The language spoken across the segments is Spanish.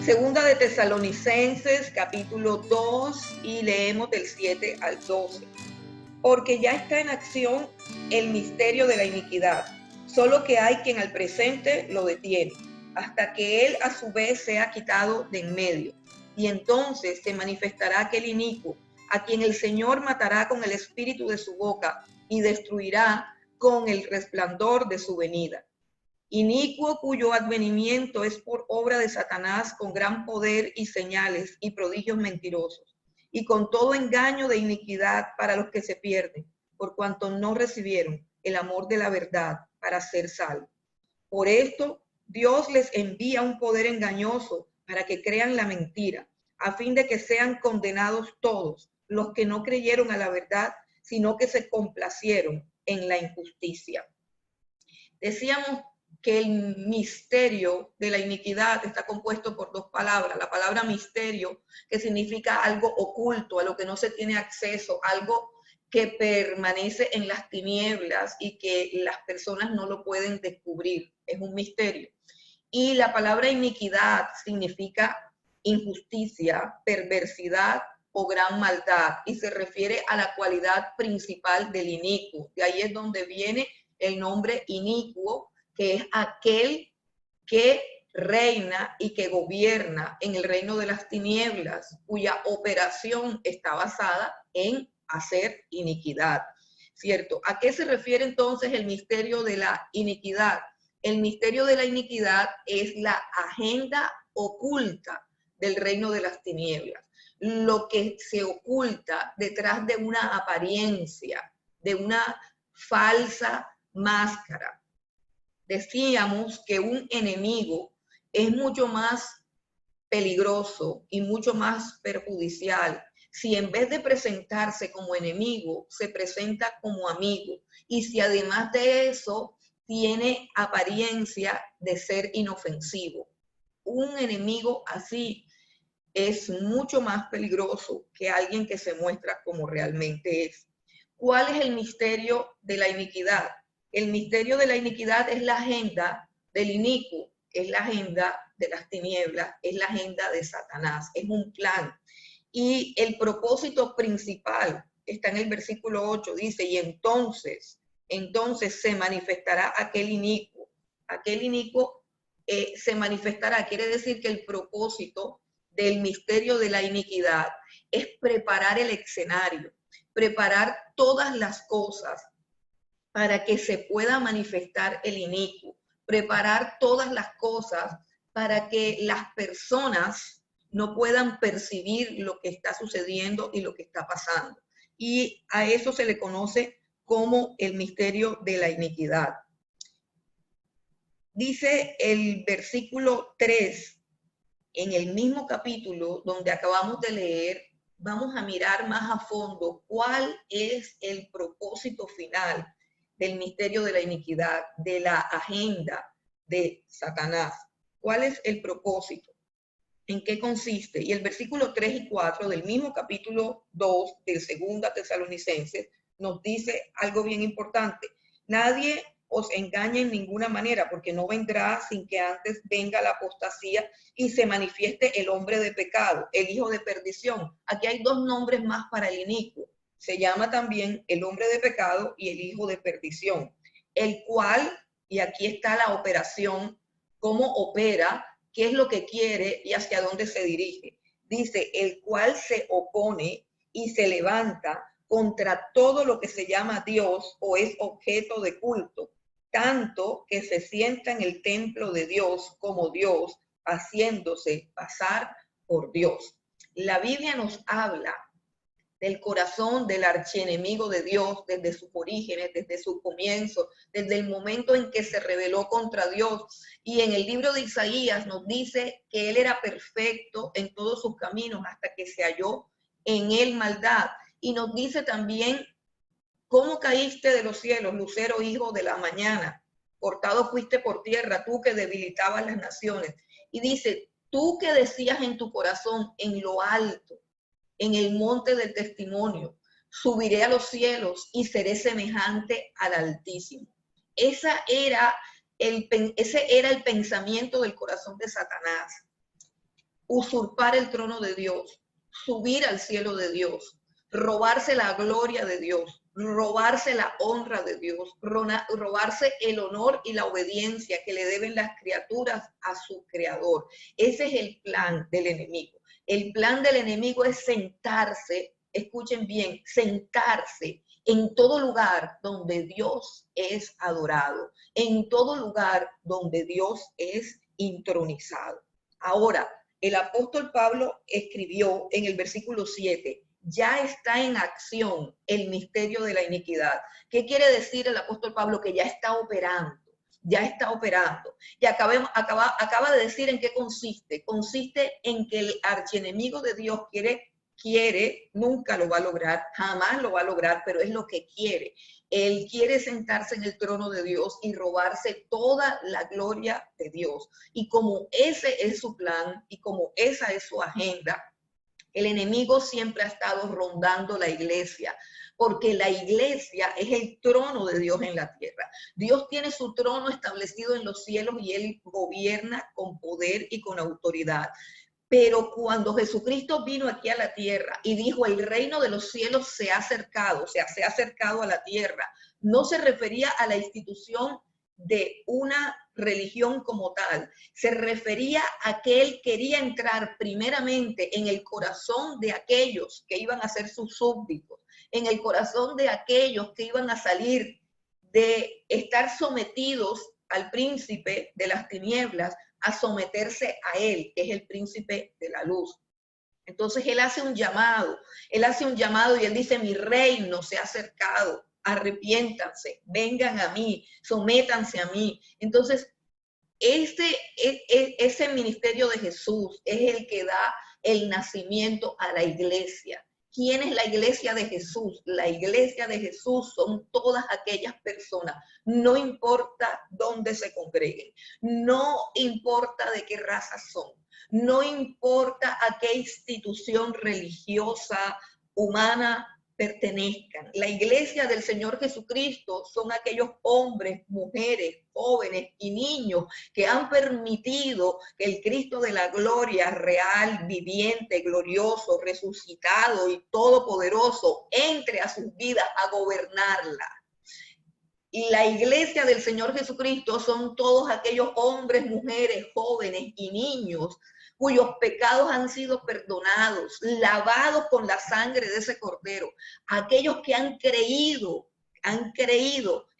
Segunda de Tesalonicenses, capítulo 2, y leemos del 7 al 12. Porque ya está en acción el misterio de la iniquidad, solo que hay quien al presente lo detiene, hasta que él a su vez sea quitado de en medio. Y entonces se manifestará aquel inicuo, a quien el Señor matará con el espíritu de su boca y destruirá con el resplandor de su venida. Inicuo cuyo advenimiento es por obra de Satanás con gran poder y señales y prodigios mentirosos, y con todo engaño de iniquidad para los que se pierden, por cuanto no recibieron el amor de la verdad para ser salvos. Por esto, Dios les envía un poder engañoso para que crean la mentira, a fin de que sean condenados todos los que no creyeron a la verdad, sino que se complacieron en la injusticia. Decíamos que el misterio de la iniquidad está compuesto por dos palabras. La palabra misterio, que significa algo oculto, a lo que no se tiene acceso, algo que permanece en las tinieblas y que las personas no lo pueden descubrir. Es un misterio. Y la palabra iniquidad significa injusticia, perversidad o gran maldad, y se refiere a la cualidad principal del inicuo. De ahí es donde viene el nombre inicuo, que es aquel que reina y que gobierna en el reino de las tinieblas, cuya operación está basada en hacer iniquidad, ¿cierto? ¿A qué se refiere entonces el misterio de la iniquidad? El misterio de la iniquidad es la agenda oculta del reino de las tinieblas, lo que se oculta detrás de una apariencia, de una falsa máscara. Decíamos que un enemigo es mucho más peligroso y mucho más perjudicial si en vez de presentarse como enemigo, se presenta como amigo, y si además de eso tiene apariencia de ser inofensivo. Un enemigo así es mucho más peligroso que alguien que se muestra como realmente es. ¿Cuál es el misterio de la iniquidad? El misterio de la iniquidad es la agenda del inicuo, es la agenda de las tinieblas, es la agenda de Satanás, es un plan. Y el propósito principal está en el versículo 8, dice, y entonces se manifestará aquel inicuo. Aquel inicuo se manifestará, quiere decir que el propósito del misterio de la iniquidad es preparar el escenario, preparar todas las cosas para que se pueda manifestar el inicuo, preparar todas las cosas para que las personas no puedan percibir lo que está sucediendo y lo que está pasando. Y a eso se le conoce como el misterio de la iniquidad. Dice el versículo 3, en el mismo capítulo donde acabamos de leer, vamos a mirar más a fondo cuál es el propósito final del misterio de la iniquidad, de la agenda de Satanás. ¿Cuál es el propósito? ¿En qué consiste? Y el versículo 3 y 4 del mismo capítulo 2 de Segunda Tesalonicenses nos dice algo bien importante. Nadie os engañe en ninguna manera, porque no vendrá sin que antes venga la apostasía y se manifieste el hombre de pecado, el hijo de perdición. Aquí hay dos nombres más para el inicuo. Se llama también el hombre de pecado y el hijo de perdición, el cual, y aquí está la operación, cómo opera, qué es lo que quiere y hacia dónde se dirige. Dice, el cual se opone y se levanta contra todo lo que se llama Dios o es objeto de culto, tanto que se sienta en el templo de Dios como Dios, haciéndose pasar por Dios. La Biblia nos habla del corazón del archienemigo de Dios desde sus orígenes, desde su comienzo, desde el momento en que se rebeló contra Dios. Y en el libro de Isaías nos dice que él era perfecto en todos sus caminos hasta que se halló en él maldad. Y nos dice también cómo caíste de los cielos, lucero hijo de la mañana, cortado fuiste por tierra, tú que debilitabas las naciones. Y dice, Tú que decías en tu corazón, en lo alto, en el monte del testimonio, subiré a los cielos y seré semejante al Altísimo. Ese era el pensamiento del corazón de Satanás. Usurpar el trono de Dios, subir al cielo de Dios, robarse la gloria de Dios, robarse la honra de Dios, robarse el honor y la obediencia que le deben las criaturas a su creador. Ese es el plan del enemigo. El plan del enemigo es sentarse, escuchen bien, sentarse en todo lugar donde Dios es adorado, en todo lugar donde Dios es intronizado. Ahora, el apóstol Pablo escribió en el versículo 7, ya está en acción el misterio de la iniquidad. ¿Qué quiere decir el apóstol Pablo? Que ya está operando. Ya está operando. Y acaba de decir en qué consiste. Consiste en que el archienemigo de Dios quiere, nunca lo va a lograr, jamás lo va a lograr, pero es lo que quiere. Él quiere sentarse en el trono de Dios y robarse toda la gloria de Dios. Y como ese es su plan y como esa es su agenda, el enemigo siempre ha estado rondando la iglesia, porque la iglesia es el trono de Dios en la tierra. Dios tiene su trono establecido en los cielos y Él gobierna con poder y con autoridad. Pero cuando Jesucristo vino aquí a la tierra y dijo, el reino de los cielos se ha acercado, o sea, se ha acercado a la tierra, no se refería a la institución de una religión como tal, se refería a que él quería entrar primeramente en el corazón de aquellos que iban a ser sus súbditos, en el corazón de aquellos que iban a salir de estar sometidos al príncipe de las tinieblas, a someterse a él, que es el príncipe de la luz. Entonces él hace un llamado y él dice, mi reino se ha acercado, arrepiéntanse, vengan a mí, sométanse a mí. Entonces, ese ministerio de Jesús es el que da el nacimiento a la iglesia. ¿Quién es la iglesia de Jesús? La iglesia de Jesús son todas aquellas personas, no importa dónde se congreguen, no importa de qué raza son, no importa a qué institución religiosa, humana pertenezcan. La iglesia del Señor Jesucristo son aquellos hombres, mujeres, jóvenes y niños que han permitido que el Cristo de la gloria real, viviente, glorioso, resucitado y todopoderoso entre a sus vidas a gobernarla. Y la iglesia del Señor Jesucristo son todos aquellos hombres, mujeres, jóvenes y niños cuyos pecados han sido perdonados, lavados con la sangre de ese cordero. Aquellos que han creído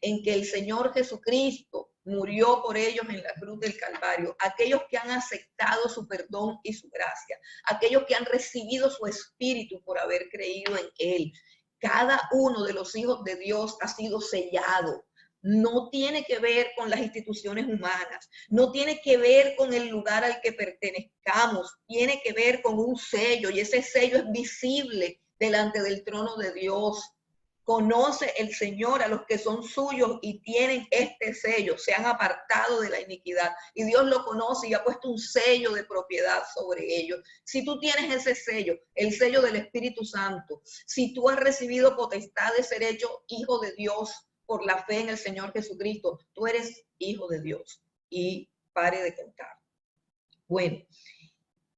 en que el Señor Jesucristo murió por ellos en la cruz del Calvario, aquellos que han aceptado su perdón y su gracia, aquellos que han recibido su espíritu por haber creído en Él. Cada uno de los hijos de Dios ha sido sellado. No tiene que ver con las instituciones humanas, no tiene que ver con el lugar al que pertenezcamos, tiene que ver con un sello y ese sello es visible delante del trono de Dios. Conoce el Señor a los que son suyos y tienen este sello, se han apartado de la iniquidad y Dios lo conoce y ha puesto un sello de propiedad sobre ellos. Si tú tienes ese sello, el sello del Espíritu Santo, si tú has recibido potestad de ser hecho hijo de Dios por la fe en el Señor Jesucristo, tú eres hijo de Dios. Y pare de contar. Bueno,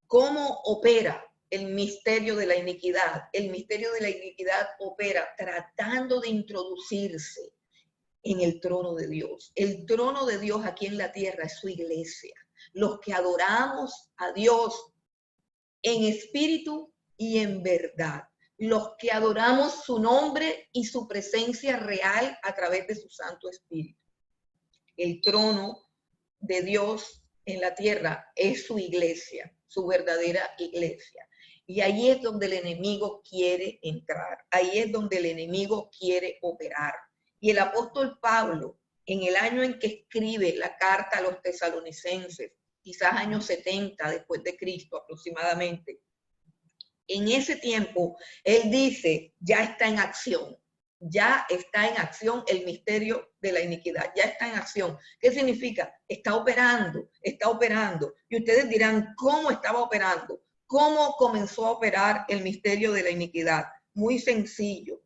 ¿cómo opera el misterio de la iniquidad? El misterio de la iniquidad opera tratando de introducirse en el trono de Dios. El trono de Dios aquí en la tierra es su iglesia. Los que adoramos a Dios en espíritu y en verdad. Los que adoramos su nombre y su presencia real a través de su Santo Espíritu. El trono de Dios en la tierra es su iglesia, su verdadera iglesia. Y ahí es donde el enemigo quiere entrar, ahí es donde el enemigo quiere operar. Y el apóstol Pablo, en el año en que escribe la carta a los tesalonicenses, quizás años 70 después de Cristo aproximadamente, en ese tiempo, él dice, ya está en acción. ya está en acción el misterio de la iniquidad, ya está en acción. ¿Qué significa? Está operando, está operando. Y ustedes dirán, ¿cómo estaba operando? ¿Cómo comenzó a operar el misterio de la iniquidad? Muy sencillo,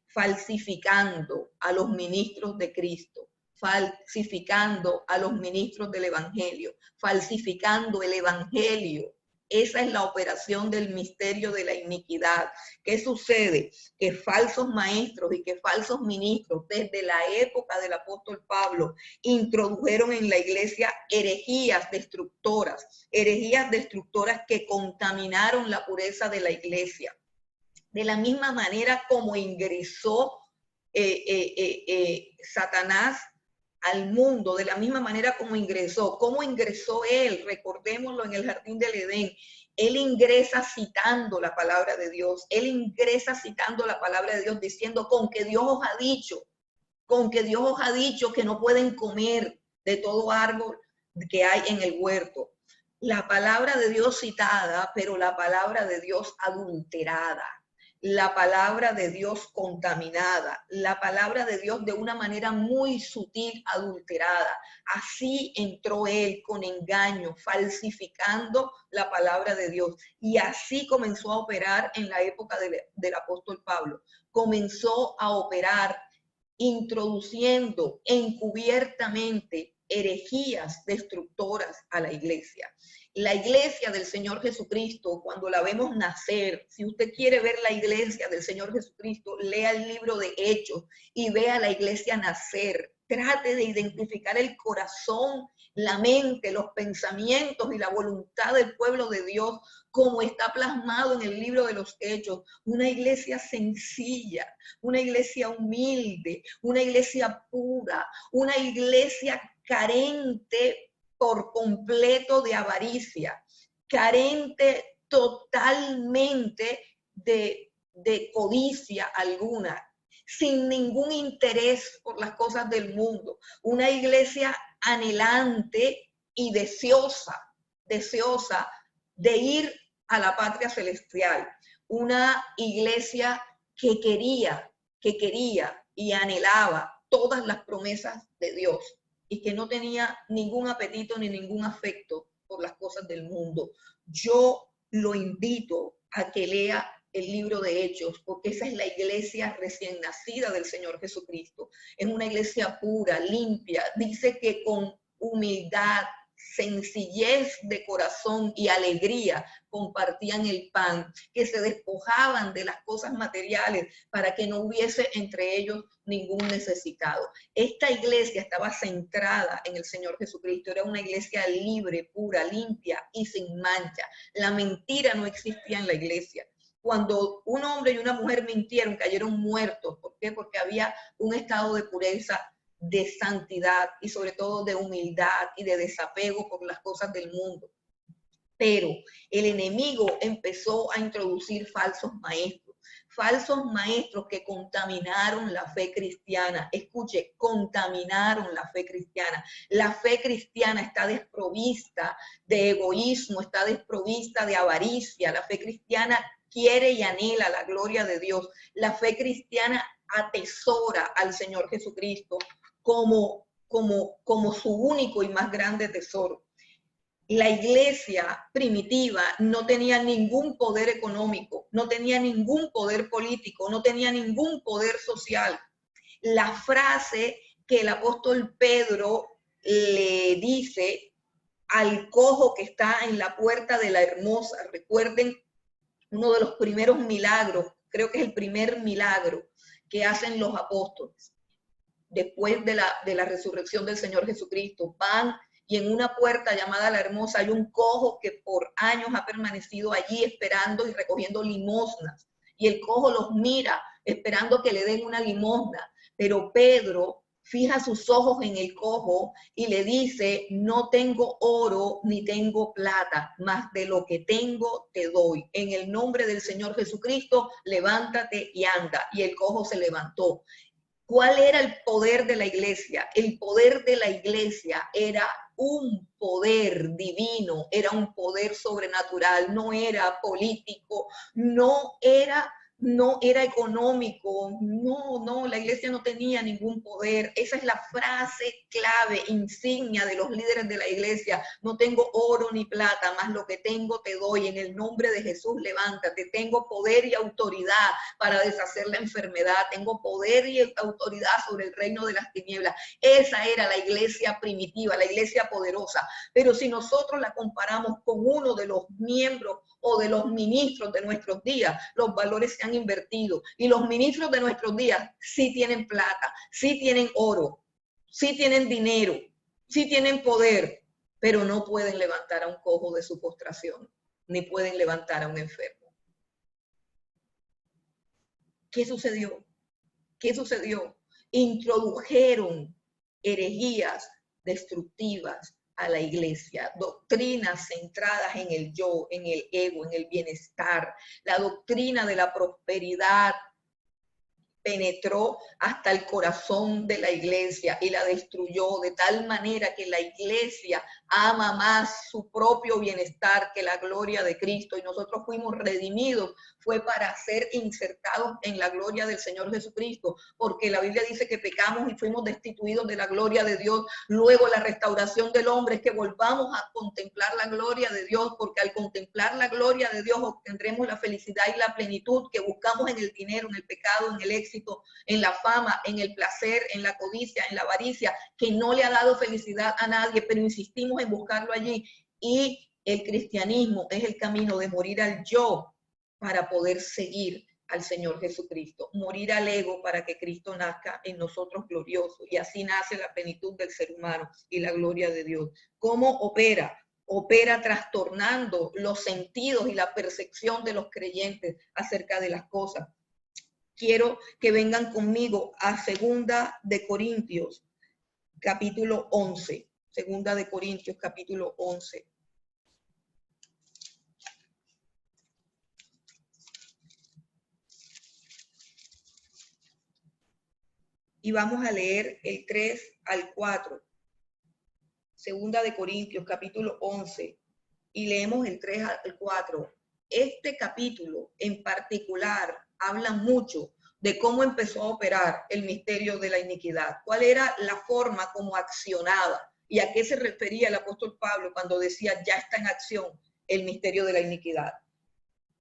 falsificando a los ministros de Cristo, falsificando a los ministros del Evangelio, falsificando el Evangelio. Esa es la operación del misterio de la iniquidad. ¿Qué sucede? Que falsos maestros y que falsos ministros desde la época del apóstol Pablo introdujeron en la iglesia herejías destructoras que contaminaron la pureza de la iglesia. De la misma manera como ingresó Satanás al mundo, de la misma manera como ingresó. ¿Cómo ingresó él? Recordémoslo en el jardín del Edén. Él ingresa citando la palabra de Dios. Él ingresa citando la palabra de Dios diciendo, con que Dios os ha dicho que no pueden comer de todo árbol que hay en el huerto. La palabra de Dios citada, pero la palabra de Dios adulterada. La palabra de Dios contaminada, la palabra de Dios de una manera muy sutil, adulterada. Así entró él con engaño, falsificando la palabra de Dios. Y así comenzó a operar en la época del apóstol Pablo. Comenzó a operar introduciendo encubiertamente herejías destructoras a la iglesia. La iglesia del Señor Jesucristo, cuando la vemos nacer, si usted quiere ver la iglesia del Señor Jesucristo, lea el libro de Hechos y vea la iglesia nacer. Trate de identificar el corazón, la mente, los pensamientos y la voluntad del pueblo de Dios, como está plasmado en el libro de los Hechos. Una iglesia sencilla, una iglesia humilde, una iglesia pura, una iglesia carente por completo de avaricia, carente totalmente de codicia alguna, sin ningún interés por las cosas del mundo. Una iglesia anhelante y deseosa de ir a la patria celestial. Una iglesia que quería y anhelaba todas las promesas de Dios y que no tenía ningún apetito ni ningún afecto por las cosas del mundo. Yo lo invito a que lea el libro de Hechos, porque esa es la iglesia recién nacida del Señor Jesucristo. Es una iglesia pura, limpia. Dice que con humildad, sencillez de corazón y alegría compartían el pan, que se despojaban de las cosas materiales para que no hubiese entre ellos ningún necesitado. Esta iglesia estaba centrada en el Señor Jesucristo, era una iglesia libre, pura, limpia y sin mancha. La mentira no existía en la iglesia. Cuando un hombre y una mujer mintieron, cayeron muertos. ¿Por qué? Porque había un estado de pureza, de santidad y sobre todo de humildad y de desapego por las cosas del mundo. Pero el enemigo empezó a introducir falsos maestros que contaminaron la fe cristiana. Escuche, contaminaron la fe cristiana. La fe cristiana está desprovista de egoísmo, está desprovista de avaricia. La fe cristiana quiere y anhela la gloria de Dios. La fe cristiana atesora al Señor Jesucristo como su único y más grande tesoro. La iglesia primitiva no tenía ningún poder económico, no tenía ningún poder político, no tenía ningún poder social. La frase que el apóstol Pedro le dice al cojo que está en la puerta de la Hermosa, recuerden uno de los primeros milagros, creo que es el primer milagro que hacen los apóstoles después de la resurrección del Señor Jesucristo. Van y en una puerta llamada La Hermosa hay un cojo que por años ha permanecido allí esperando y recogiendo limosnas. Y el cojo los mira esperando que le den una limosna. Pero Pedro fija sus ojos en el cojo y le dice, no tengo oro ni tengo plata, mas de lo que tengo te doy. En el nombre del Señor Jesucristo, levántate y anda. Y el cojo se levantó. ¿Cuál era el poder de la iglesia? El poder de la iglesia era un poder divino, era un poder sobrenatural, no era político, no era no era económico, no, la iglesia no tenía ningún poder. Esa es la frase clave, insignia de los líderes de la iglesia. No tengo oro ni plata, más lo que tengo te doy. En el nombre de Jesús, levántate. Tengo poder y autoridad para deshacer la enfermedad. Tengo poder y autoridad sobre el reino de las tinieblas. Esa era la iglesia primitiva, la iglesia poderosa. Pero si nosotros la comparamos con uno de los miembros o de los ministros de nuestros días, los valores se han invertido. Y los ministros de nuestros días sí tienen plata, sí tienen oro, sí tienen dinero, sí tienen poder, pero no pueden levantar a un cojo de su postración, ni pueden levantar a un enfermo. ¿Qué sucedió? ¿Qué sucedió? Introdujeron herejías destructivas a la iglesia, doctrinas centradas en el yo, en el ego, en el bienestar. La doctrina de la prosperidad penetró hasta el corazón de la iglesia y la destruyó de tal manera que la iglesia ama más su propio bienestar que la gloria de Cristo, y nosotros fuimos redimidos, fue para ser insertados en la gloria del Señor Jesucristo, porque la Biblia dice que pecamos y fuimos destituidos de la gloria de Dios. Luego la restauración del hombre es que volvamos a contemplar la gloria de Dios, porque al contemplar la gloria de Dios obtendremos la felicidad y la plenitud que buscamos en el dinero, en el pecado, en el éxito, en la fama, en el placer, en la codicia, en la avaricia, que no le ha dado felicidad a nadie, pero insistimos en buscarlo allí. Y el cristianismo es el camino de morir al yo para poder seguir al Señor Jesucristo, morir al ego para que Cristo nazca en nosotros glorioso, y así nace la plenitud del ser humano y la gloria de Dios. ¿Cómo opera? Opera trastornando los sentidos y la percepción de los creyentes acerca de las cosas. Quiero que vengan conmigo a 2 de Corintios, capítulo 11. 2 de Corintios, capítulo 11. Y vamos a leer el 3 al 4. 2 de Corintios, capítulo 11. Y leemos el 3 al 4. Este capítulo en particular habla mucho de cómo empezó a operar el misterio de la iniquidad. ¿Cuál era la forma como accionaba? ¿Y a qué se refería el apóstol Pablo cuando decía ya está en acción el misterio de la iniquidad?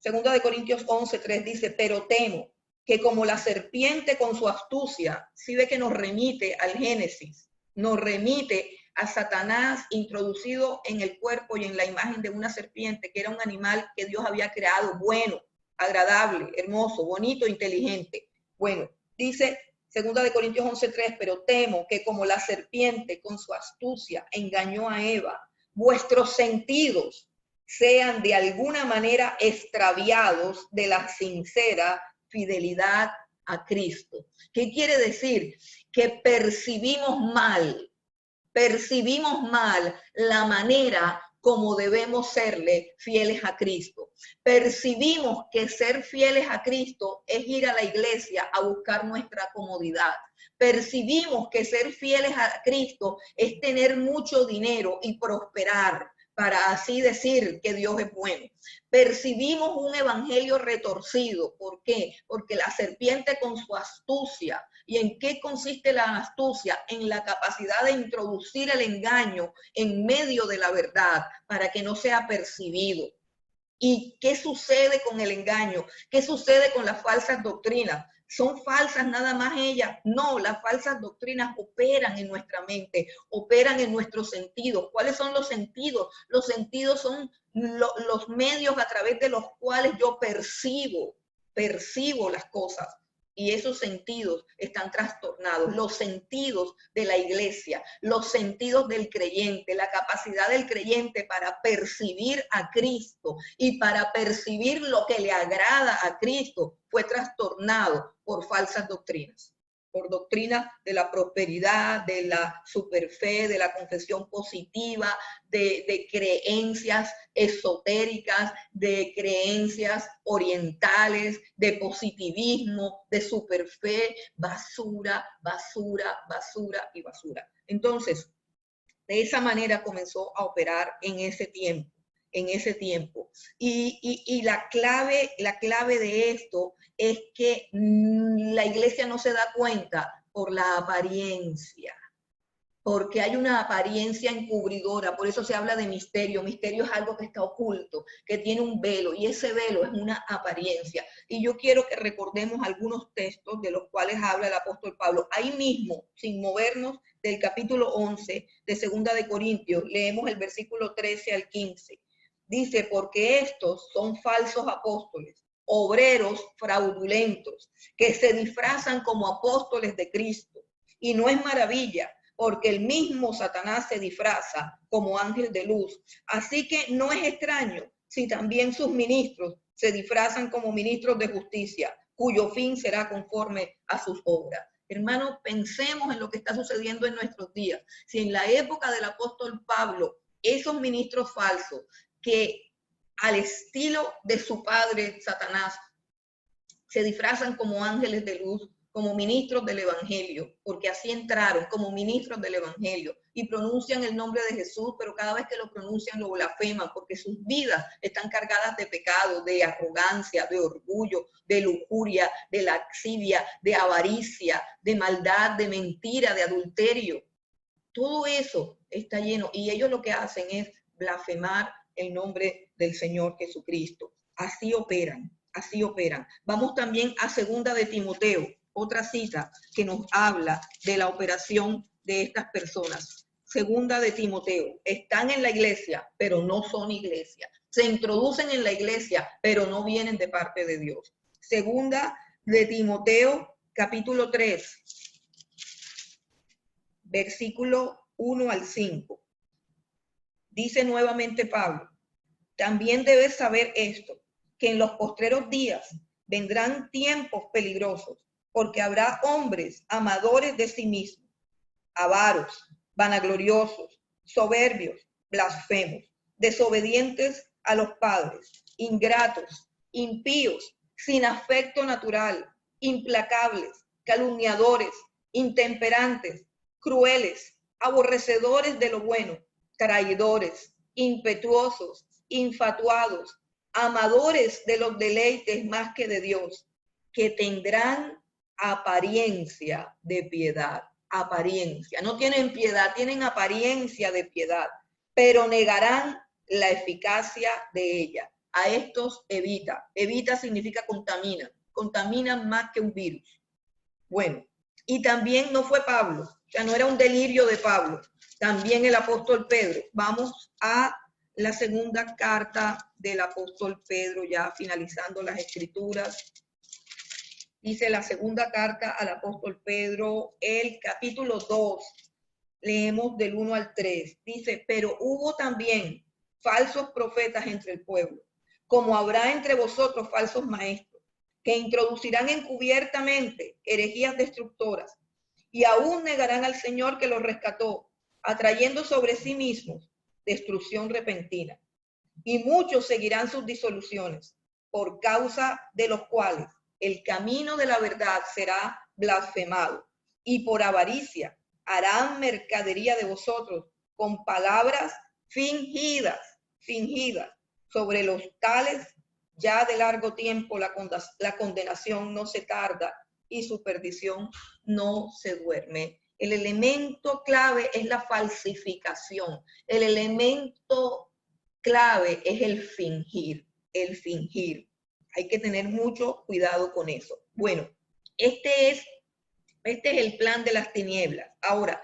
2 de Corintios 11, 3 dice, pero temo que como la serpiente con su astucia, si ve que nos remite al Génesis, nos remite a Satanás introducido en el cuerpo y en la imagen de una serpiente, que era un animal que Dios había creado, bueno, agradable, hermoso, bonito, inteligente. Bueno, dice 2 de Corintios 11:3, pero temo que como la serpiente con su astucia engañó a Eva, vuestros sentidos sean de alguna manera extraviados de la sincera fidelidad a Cristo. ¿Qué quiere decir? Que percibimos mal la manera como debemos serle fieles a Cristo. Percibimos que ser fieles a Cristo es ir a la iglesia a buscar nuestra comodidad. Percibimos que ser fieles a Cristo es tener mucho dinero y prosperar, para así decir que Dios es bueno. Percibimos un evangelio retorcido. ¿Por qué? Porque la serpiente con su astucia. ¿Y en qué consiste la astucia? En la capacidad de introducir el engaño en medio de la verdad para que no sea percibido. ¿Y qué sucede con el engaño? ¿Qué sucede con las falsas doctrinas? ¿Son falsas nada más ellas? No, las falsas doctrinas operan en nuestra mente, operan en nuestros sentidos. ¿Cuáles son los sentidos? Los sentidos son los medios a través de los cuales yo percibo las cosas. Y esos sentidos están trastornados, los sentidos de la iglesia, los sentidos del creyente, la capacidad del creyente para percibir a Cristo y para percibir lo que le agrada a Cristo fue trastornado por falsas doctrinas, por doctrina de la prosperidad, de la superfe, de la confesión positiva, de creencias esotéricas, de creencias orientales, de positivismo, de superfe, basura, basura, basura y basura. Entonces, de esa manera comenzó a operar en ese tiempo. en ese tiempo. Y la clave de esto es que la iglesia no se da cuenta por la apariencia, porque hay una apariencia encubridora, por eso se habla de misterio. Misterio es algo que está oculto, que tiene un velo, y ese velo es una apariencia. Y yo quiero que recordemos algunos textos de los cuales habla el apóstol Pablo. Ahí mismo, sin movernos del capítulo 11 de Segunda de Corintios, leemos el versículo 13 al 15. Dice, porque estos son falsos apóstoles, obreros fraudulentos, que se disfrazan como apóstoles de Cristo. Y no es maravilla, porque el mismo Satanás se disfraza como ángel de luz. Así que no es extraño si también sus ministros se disfrazan como ministros de justicia, cuyo fin será conforme a sus obras. Hermanos, pensemos en lo que está sucediendo en nuestros días. Si en la época del apóstol Pablo, esos ministros falsos que al estilo de su padre Satanás se disfrazan como ángeles de luz, como ministros del evangelio, porque así entraron como ministros del evangelio y pronuncian el nombre de Jesús, pero cada vez que lo pronuncian lo blasfeman, porque sus vidas están cargadas de pecado, de arrogancia, de orgullo, de lujuria, de laxivia, de avaricia, de maldad, de mentira, de adulterio. Todo eso está lleno, y ellos lo que hacen es blasfemar el nombre del Señor Jesucristo. Así operan, así operan. Vamos también a Segunda de Timoteo, otra cita que nos habla de la operación de estas personas. Segunda de Timoteo, están en la iglesia, pero no son iglesia. Se introducen en la iglesia, pero no vienen de parte de Dios. Segunda de Timoteo, capítulo 3. Versículo 1 al 5. Dice nuevamente Pablo, también debes saber esto, que en los postreros días vendrán tiempos peligrosos, porque habrá hombres amadores de sí mismos, avaros, vanagloriosos, soberbios, blasfemos, desobedientes a los padres, ingratos, impíos, sin afecto natural, implacables, calumniadores, intemperantes, crueles, aborrecedores de lo bueno, traidores, impetuosos, infatuados, amadores de los deleites más que de Dios, que tendrán apariencia de piedad. Apariencia, no tienen piedad, tienen apariencia de piedad, pero negarán la eficacia de ella. A estos evita. Evita significa contamina, contaminan más que un virus. Bueno, y también no fue Pablo, o sea, no era un delirio de Pablo, también el apóstol Pedro. Vamos a la segunda carta del apóstol Pedro, ya finalizando las escrituras. Dice la segunda carta al apóstol Pedro, el capítulo 2, leemos del 1 al 3. Dice, pero hubo también falsos profetas entre el pueblo, como habrá entre vosotros falsos maestros, que introducirán encubiertamente herejías destructoras, y aún negarán al Señor que los rescató, atrayendo sobre sí mismos destrucción repentina. Y muchos seguirán sus disoluciones, por causa de los cuales el camino de la verdad será blasfemado, y por avaricia harán mercadería de vosotros con palabras fingidas. Sobre los tales ya de largo tiempo la condenación no se tarda y su perdición no se duerme. El elemento clave es la falsificación. El elemento clave es el fingir. Hay que tener mucho cuidado con eso. Bueno, este es el plan de las tinieblas. Ahora,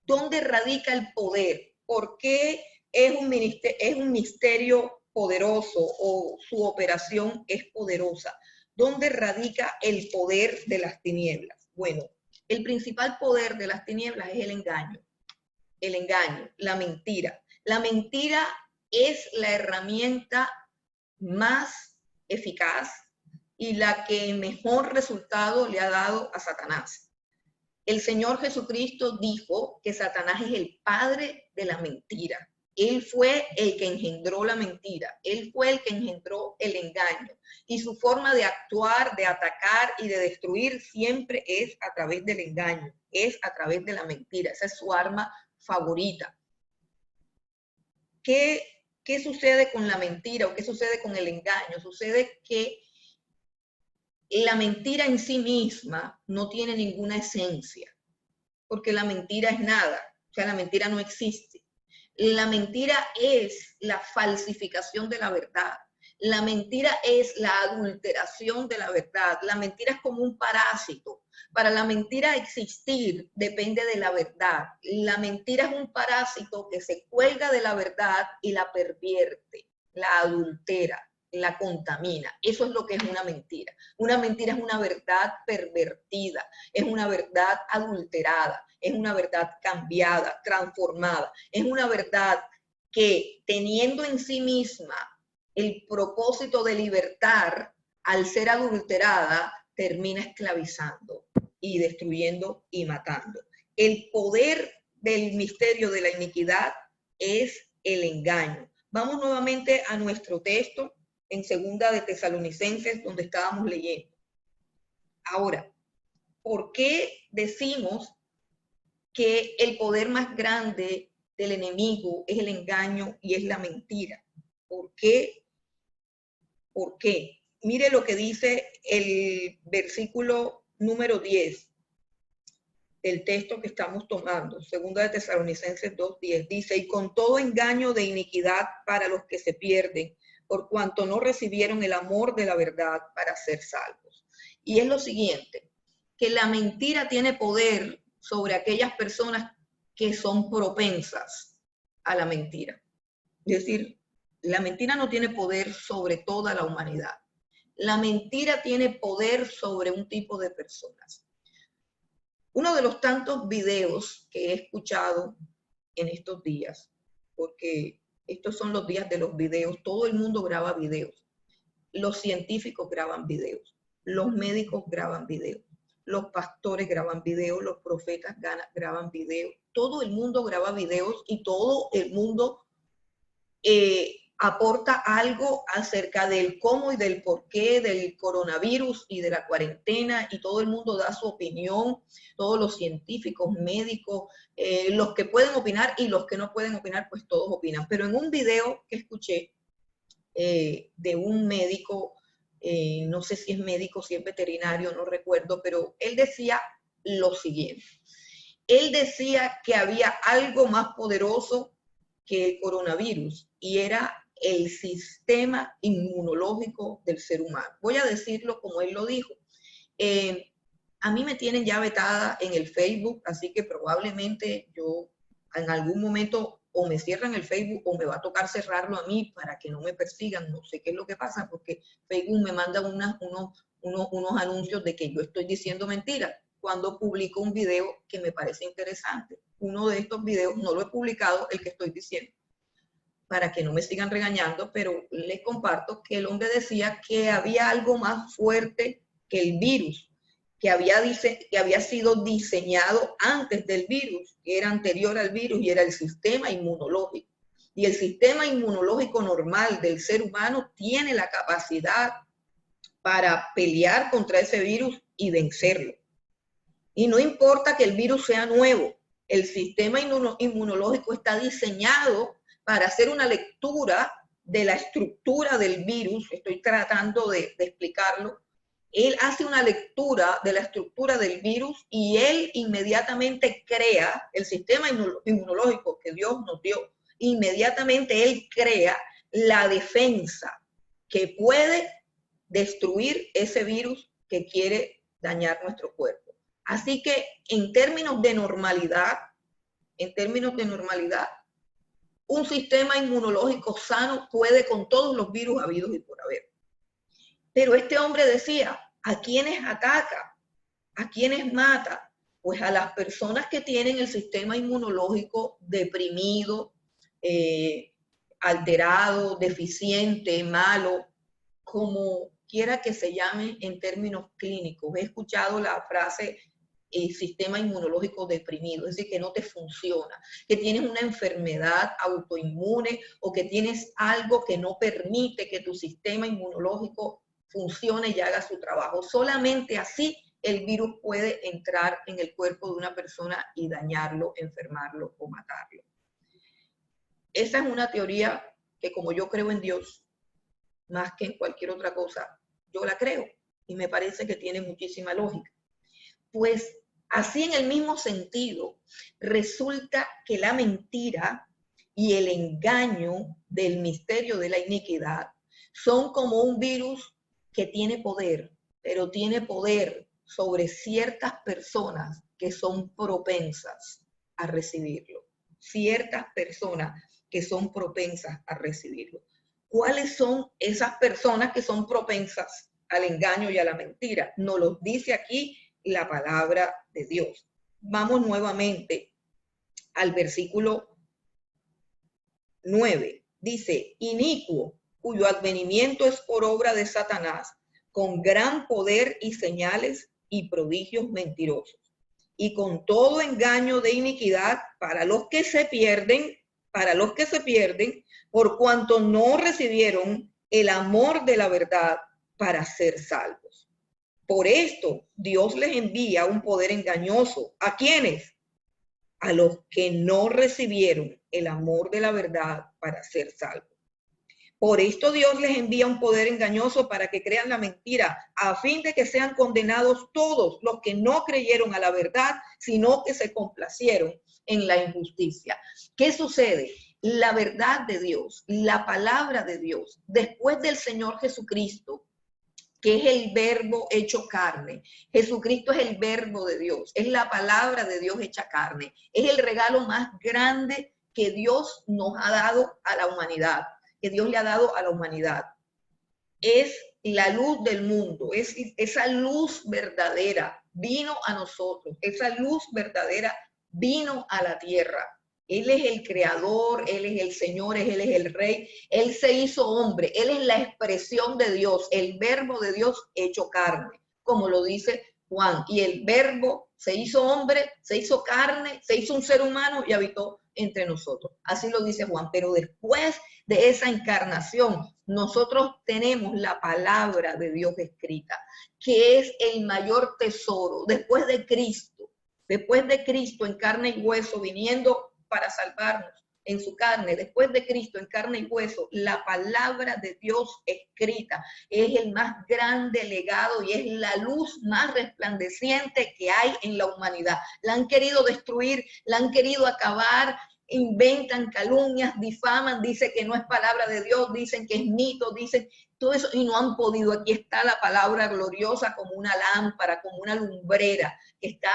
¿dónde radica el poder? ¿Por qué es un misterio poderoso o su operación es poderosa? ¿Dónde radica el poder de las tinieblas? Bueno, el principal poder de las tinieblas es el engaño, la mentira. La mentira es la herramienta más eficaz y la que mejor resultado le ha dado a Satanás. El Señor Jesucristo dijo que Satanás es el padre de la mentira. Él fue el que engendró la mentira. Él fue el que engendró el engaño. Y su forma de actuar, de atacar y de destruir siempre es a través del engaño, es a través de la mentira. Esa es su arma favorita. ¿Qué ¿qué sucede con la mentira o qué sucede con el engaño? Sucede que la mentira en sí misma no tiene ninguna esencia, porque la mentira es nada, o sea, la mentira no existe. La mentira es la falsificación de la verdad. La mentira es la adulteración de la verdad. La mentira es como un parásito. Para la mentira existir depende de la verdad. La mentira es un parásito que se cuelga de la verdad y la pervierte, la adultera, la contamina. Eso es lo que es una mentira. Una mentira es una verdad pervertida, es una verdad adulterada, es una verdad cambiada, transformada, es una verdad que teniendo en sí misma el propósito de libertar, al ser adulterada, termina esclavizando y destruyendo y matando. El poder del misterio de la iniquidad es el engaño. Vamos nuevamente a nuestro texto en Segunda de Tesalonicenses, donde estábamos leyendo. Ahora, ¿por qué decimos que el poder más grande del enemigo es el engaño y es la mentira? ¿Por qué? ¿Por qué? Mire lo que dice el versículo número 10 del texto que estamos tomando, Segunda de Tesalonicenses 2:10, dice, y con todo engaño de iniquidad para los que se pierden, por cuanto no recibieron el amor de la verdad para ser salvos. Y es lo siguiente, que la mentira tiene poder sobre aquellas personas que son propensas a la mentira. Es decir, la mentira no tiene poder sobre toda la humanidad. La mentira tiene poder sobre un tipo de personas. Uno de los tantos videos que he escuchado en estos días, porque estos son los días de los videos, todo el mundo graba videos, los científicos graban videos, los médicos graban videos, los pastores graban videos, los profetas graban videos, todo el mundo graba videos y todo el mundo aporta algo acerca del cómo y del por qué del coronavirus y de la cuarentena, y todo el mundo da su opinión, todos los científicos, médicos, los que pueden opinar y los que no pueden opinar, pues todos opinan. Pero en un video que escuché de un médico, no sé si es médico, si es veterinario, no recuerdo, pero él decía lo siguiente. Él decía que había algo más poderoso que el coronavirus y era el sistema inmunológico del ser humano. Voy a decirlo como él lo dijo. A mí me tienen ya vetada en el Facebook, así que probablemente yo en algún momento o me cierran el Facebook o me va a tocar cerrarlo a mí para que no me persigan. No sé qué es lo que pasa porque Facebook me manda unos anuncios de que yo estoy diciendo mentiras cuando publico un video que me parece interesante. Uno de estos videos no lo he publicado, el que estoy diciendo, para que no me sigan regañando, pero les comparto que el hombre decía que había algo más fuerte que el virus, que había sido diseñado antes del virus, que era anterior al virus, y era el sistema inmunológico. Y el sistema inmunológico normal del ser humano tiene la capacidad para pelear contra ese virus y vencerlo. Y no importa que el virus sea nuevo, el sistema inmunológico está diseñado para hacer una lectura de la estructura del virus. Estoy tratando de explicarlo. Él hace una lectura de la estructura del virus y él inmediatamente crea, el sistema inmunológico que Dios nos dio, inmediatamente él crea la defensa que puede destruir ese virus que quiere dañar nuestro cuerpo. Así que en términos de normalidad, un sistema inmunológico sano puede con todos los virus habidos y por haber. Pero este hombre decía, ¿a quiénes ataca? ¿A quiénes mata? Pues a las personas que tienen el sistema inmunológico deprimido, alterado, deficiente, malo, como quiera que se llame en términos clínicos. He escuchado la frase sistema inmunológico deprimido, es decir, que no te funciona, que tienes una enfermedad autoinmune o que tienes algo que no permite que tu sistema inmunológico funcione y haga su trabajo. Solamente así el virus puede entrar en el cuerpo de una persona y dañarlo, enfermarlo o matarlo. Esa es una teoría que como yo creo en Dios, más que en cualquier otra cosa, yo la creo y me parece que tiene muchísima lógica. Pues así en el mismo sentido, resulta que la mentira y el engaño del misterio de la iniquidad son como un virus que tiene poder, pero tiene poder sobre ciertas personas que son propensas a recibirlo. Ciertas personas que son propensas a recibirlo. ¿Cuáles son esas personas que son propensas al engaño y a la mentira? Nos lo dice aquí la palabra de Dios. Vamos nuevamente al versículo 9. Dice, inicuo, cuyo advenimiento es por obra de Satanás, con gran poder y señales y prodigios mentirosos, y con todo engaño de iniquidad para los que se pierden, por cuanto no recibieron el amor de la verdad para ser salvos. Por esto, Dios les envía un poder engañoso. ¿A quiénes? A los que no recibieron el amor de la verdad para ser salvos. Por esto Dios les envía un poder engañoso para que crean la mentira, a fin de que sean condenados todos los que no creyeron a la verdad, sino que se complacieron en la injusticia. ¿Qué sucede? La verdad de Dios, la palabra de Dios, después del Señor Jesucristo, que es el verbo hecho carne. Jesucristo es el verbo de Dios, es la palabra de Dios hecha carne. Es el regalo más grande que Dios nos ha dado a la humanidad, que Dios le ha dado a la humanidad. Es la luz del mundo, es esa luz verdadera vino a nosotros, esa luz verdadera vino a la tierra. Él es el creador, Él es el Señor, Él es el Rey. Él se hizo hombre, Él es la expresión de Dios, el verbo de Dios hecho carne, como lo dice Juan. Y el verbo se hizo hombre, se hizo carne, se hizo un ser humano y habitó entre nosotros. Así lo dice Juan. Pero después de esa encarnación, nosotros tenemos la palabra de Dios escrita, que es el mayor tesoro después de Cristo en carne y hueso, viniendo para salvarnos en su carne, después de Cristo en carne y hueso, la palabra de Dios escrita es el más grande legado y es la luz más resplandeciente que hay en la humanidad. La han querido destruir, la han querido acabar, inventan calumnias, difaman, dicen que no es palabra de Dios, dicen que es mito, dicen todo eso y no han podido. Aquí está la palabra gloriosa como una lámpara, como una lumbrera que está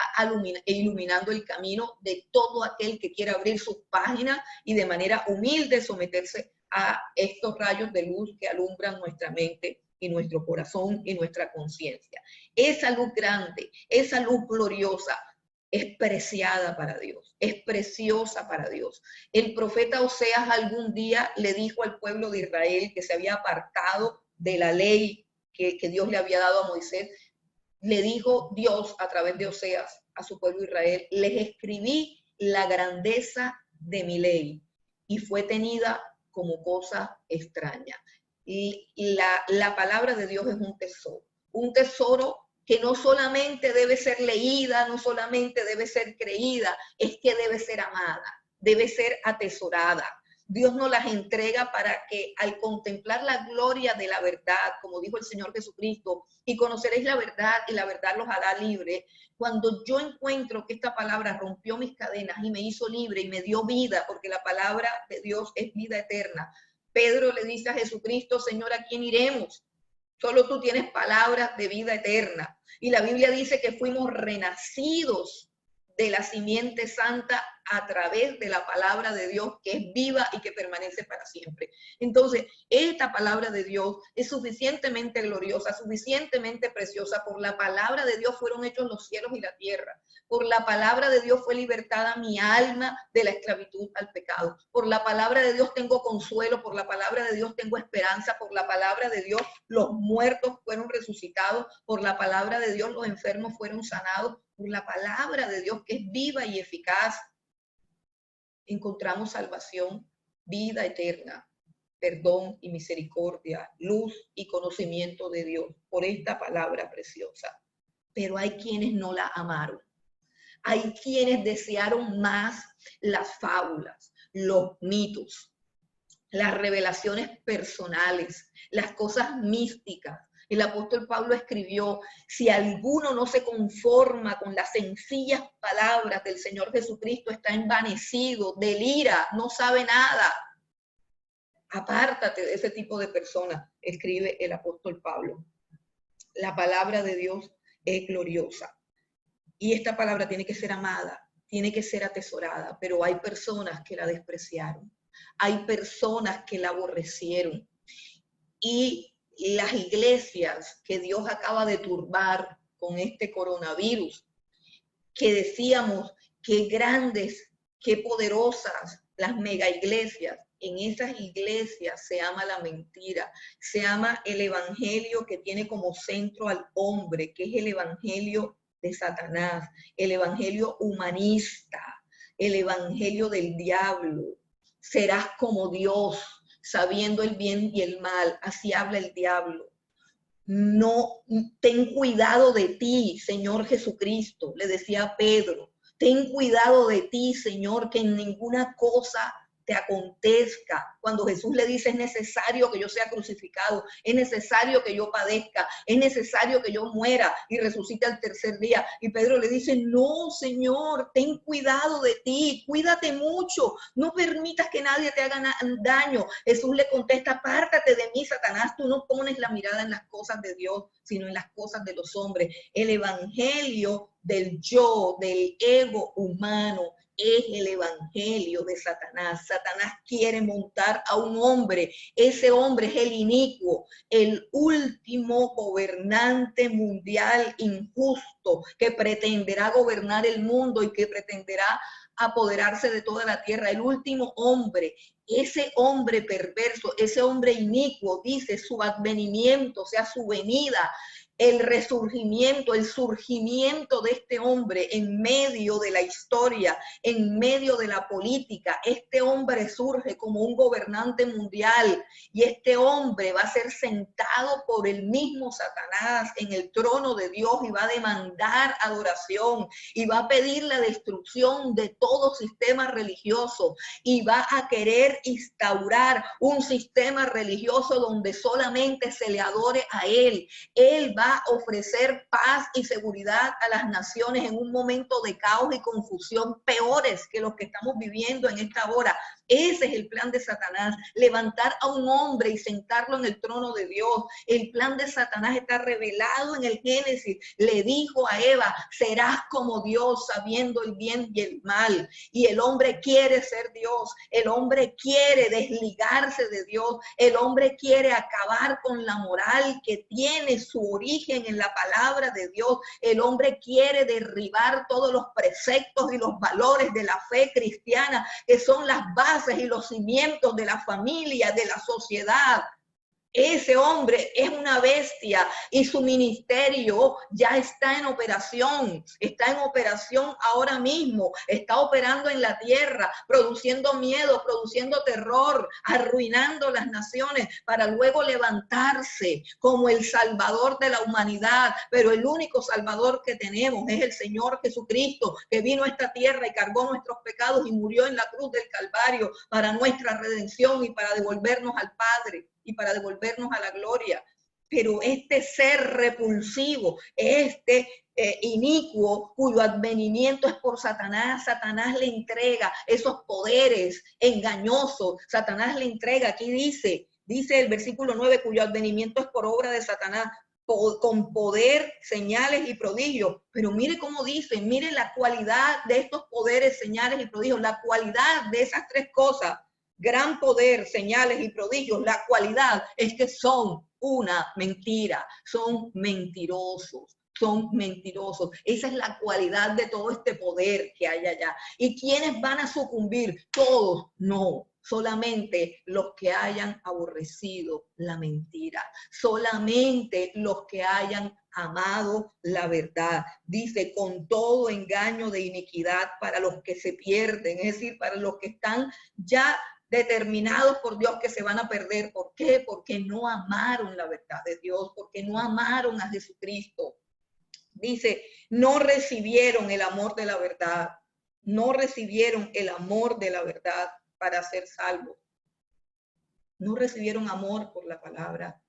iluminando el camino de todo aquel que quiera abrir sus páginas y de manera humilde someterse a estos rayos de luz que alumbran nuestra mente y nuestro corazón y nuestra conciencia. Esa luz grande, esa luz gloriosa, es preciada para Dios, es preciosa para Dios. El profeta Oseas algún día le dijo al pueblo de Israel que se había apartado de la ley que Dios le había dado a Moisés. Le dijo Dios a través de Oseas a su pueblo Israel, les escribí la grandeza de mi ley y fue tenida como cosa extraña. Y la palabra de Dios es un tesoro que no solamente debe ser leída, no solamente debe ser creída, es que debe ser amada, debe ser atesorada. Dios nos las entrega para que al contemplar la gloria de la verdad, como dijo el Señor Jesucristo, y conoceréis la verdad y la verdad los hará libre. Cuando yo encuentro que esta palabra rompió mis cadenas y me hizo libre y me dio vida, porque la palabra de Dios es vida eterna. Pedro le dice a Jesucristo, Señor, ¿a quién iremos? Solo tú tienes palabras de vida eterna. Y la Biblia dice que fuimos renacidos de la simiente santa a través de la palabra de Dios, que es viva y que permanece para siempre. Entonces, esta palabra de Dios es suficientemente gloriosa, suficientemente preciosa. Por la palabra de Dios fueron hechos los cielos y la tierra. Por la palabra de Dios fue libertada mi alma de la esclavitud al pecado. Por la palabra de Dios tengo consuelo, por la palabra de Dios tengo esperanza, por la palabra de Dios los muertos fueron resucitados, por la palabra de Dios los enfermos fueron sanados, por la palabra de Dios que es viva y eficaz encontramos salvación, vida eterna, perdón y misericordia, luz y conocimiento de Dios por esta palabra preciosa. Pero hay quienes no la amaron. Hay quienes desearon más las fábulas, los mitos, las revelaciones personales, las cosas místicas. El apóstol Pablo escribió, si alguno no se conforma con las sencillas palabras del Señor Jesucristo, está envanecido, delira, no sabe nada. Apártate de ese tipo de personas, escribe el apóstol Pablo. La palabra de Dios es gloriosa y esta palabra tiene que ser amada, tiene que ser atesorada, pero hay personas que la despreciaron, hay personas que la aborrecieron y las iglesias que Dios acaba de turbar con este coronavirus, que decíamos que grandes, que poderosas las mega iglesias, en esas iglesias se ama la mentira, se ama el evangelio que tiene como centro al hombre, que es el evangelio de Satanás, el evangelio humanista, el evangelio del diablo. Serás como Dios, sabiendo el bien y el mal, así habla el diablo. No, ten cuidado de ti, Señor Jesucristo, le decía a Pedro, ten cuidado de ti, Señor, que en ninguna cosa te acontezca. Cuando Jesús le dice, es necesario que yo sea crucificado, es necesario que yo padezca, es necesario que yo muera y resucite al tercer día. Y Pedro le dice, no, Señor, ten cuidado de ti, cuídate mucho, no permitas que nadie te haga daño. Jesús le contesta, apártate de mí, Satanás, tú no pones la mirada en las cosas de Dios, sino en las cosas de los hombres. El evangelio del yo, del ego humano, es el evangelio de Satanás. Satanás quiere montar a un hombre. Ese hombre es el inicuo, el último gobernante mundial injusto que pretenderá gobernar el mundo y que pretenderá apoderarse de toda la tierra. El último hombre, ese hombre perverso, ese hombre inicuo, dice su advenimiento, o sea, su venida, el resurgimiento, el surgimiento de este hombre en medio de la historia, en medio de la política. Este hombre surge como un gobernante mundial y este hombre va a ser sentado por el mismo Satanás en el trono de Dios y va a demandar adoración y va a pedir la destrucción de todo sistema religioso y va a querer instaurar un sistema religioso donde solamente se le adore a él. Él va a ofrecer paz y seguridad a las naciones en un momento de caos y confusión peores que los que estamos viviendo en esta hora. Ese es el plan de Satanás, levantar a un hombre y sentarlo en el trono de Dios. El plan de Satanás está revelado en el Génesis. Le dijo a Eva, serás como Dios, sabiendo el bien y el mal. Y el hombre quiere ser Dios, el hombre quiere desligarse de Dios, el hombre quiere acabar con la moral que tiene su origen en la palabra de Dios. El hombre quiere derribar todos los preceptos y los valores de la fe cristiana, que son las bases y los cimientos de la familia, de la sociedad. Ese hombre es una bestia y su ministerio ya está en operación ahora mismo, está operando en la tierra, produciendo miedo, produciendo terror, arruinando las naciones para luego levantarse como el salvador de la humanidad. Pero el único salvador que tenemos es el Señor Jesucristo, que vino a esta tierra y cargó nuestros pecados y murió en la cruz del Calvario para nuestra redención y para devolvernos al Padre y para devolvernos a la gloria. Pero este ser repulsivo, inicuo, cuyo advenimiento es por Satanás, Satanás le entrega esos poderes engañosos, Satanás le entrega, aquí dice el versículo 9, cuyo advenimiento es por obra de Satanás, con poder, señales y prodigios. Pero mire cómo dice, mire la cualidad de estos poderes, señales y prodigios, la cualidad de esas tres cosas. Gran poder, señales y prodigios, la cualidad es que son una mentira, son mentirosos. Son mentirosos. Esa es la cualidad de todo este poder que hay allá. ¿Y quiénes van a sucumbir? Todos, no. Solamente los que hayan aborrecido la mentira. Solamente los que hayan amado la verdad. Dice, con todo engaño de iniquidad para los que se pierden, es decir, para los que están ya determinados por Dios que se van a perder. ¿Por qué? Porque no amaron la verdad de Dios, porque no amaron a Jesucristo. Dice, no recibieron el amor de la verdad, no recibieron el amor de la verdad para ser salvos. no recibieron amor por la palabra.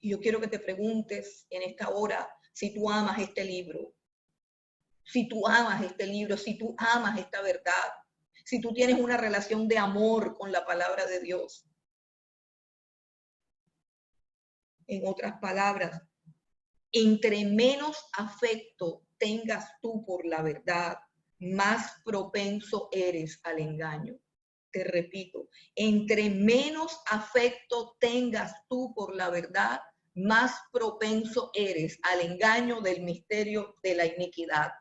Y yo quiero que te preguntes en esta hora si tú amas este libro, si tú amas este libro, si tú amas esta verdad, si tú tienes una relación de amor con la palabra de Dios. En otras palabras, entre menos afecto tengas tú por la verdad, más propenso eres al engaño. Te repito, entre menos afecto tengas tú por la verdad, más propenso eres al engaño del misterio de la iniquidad.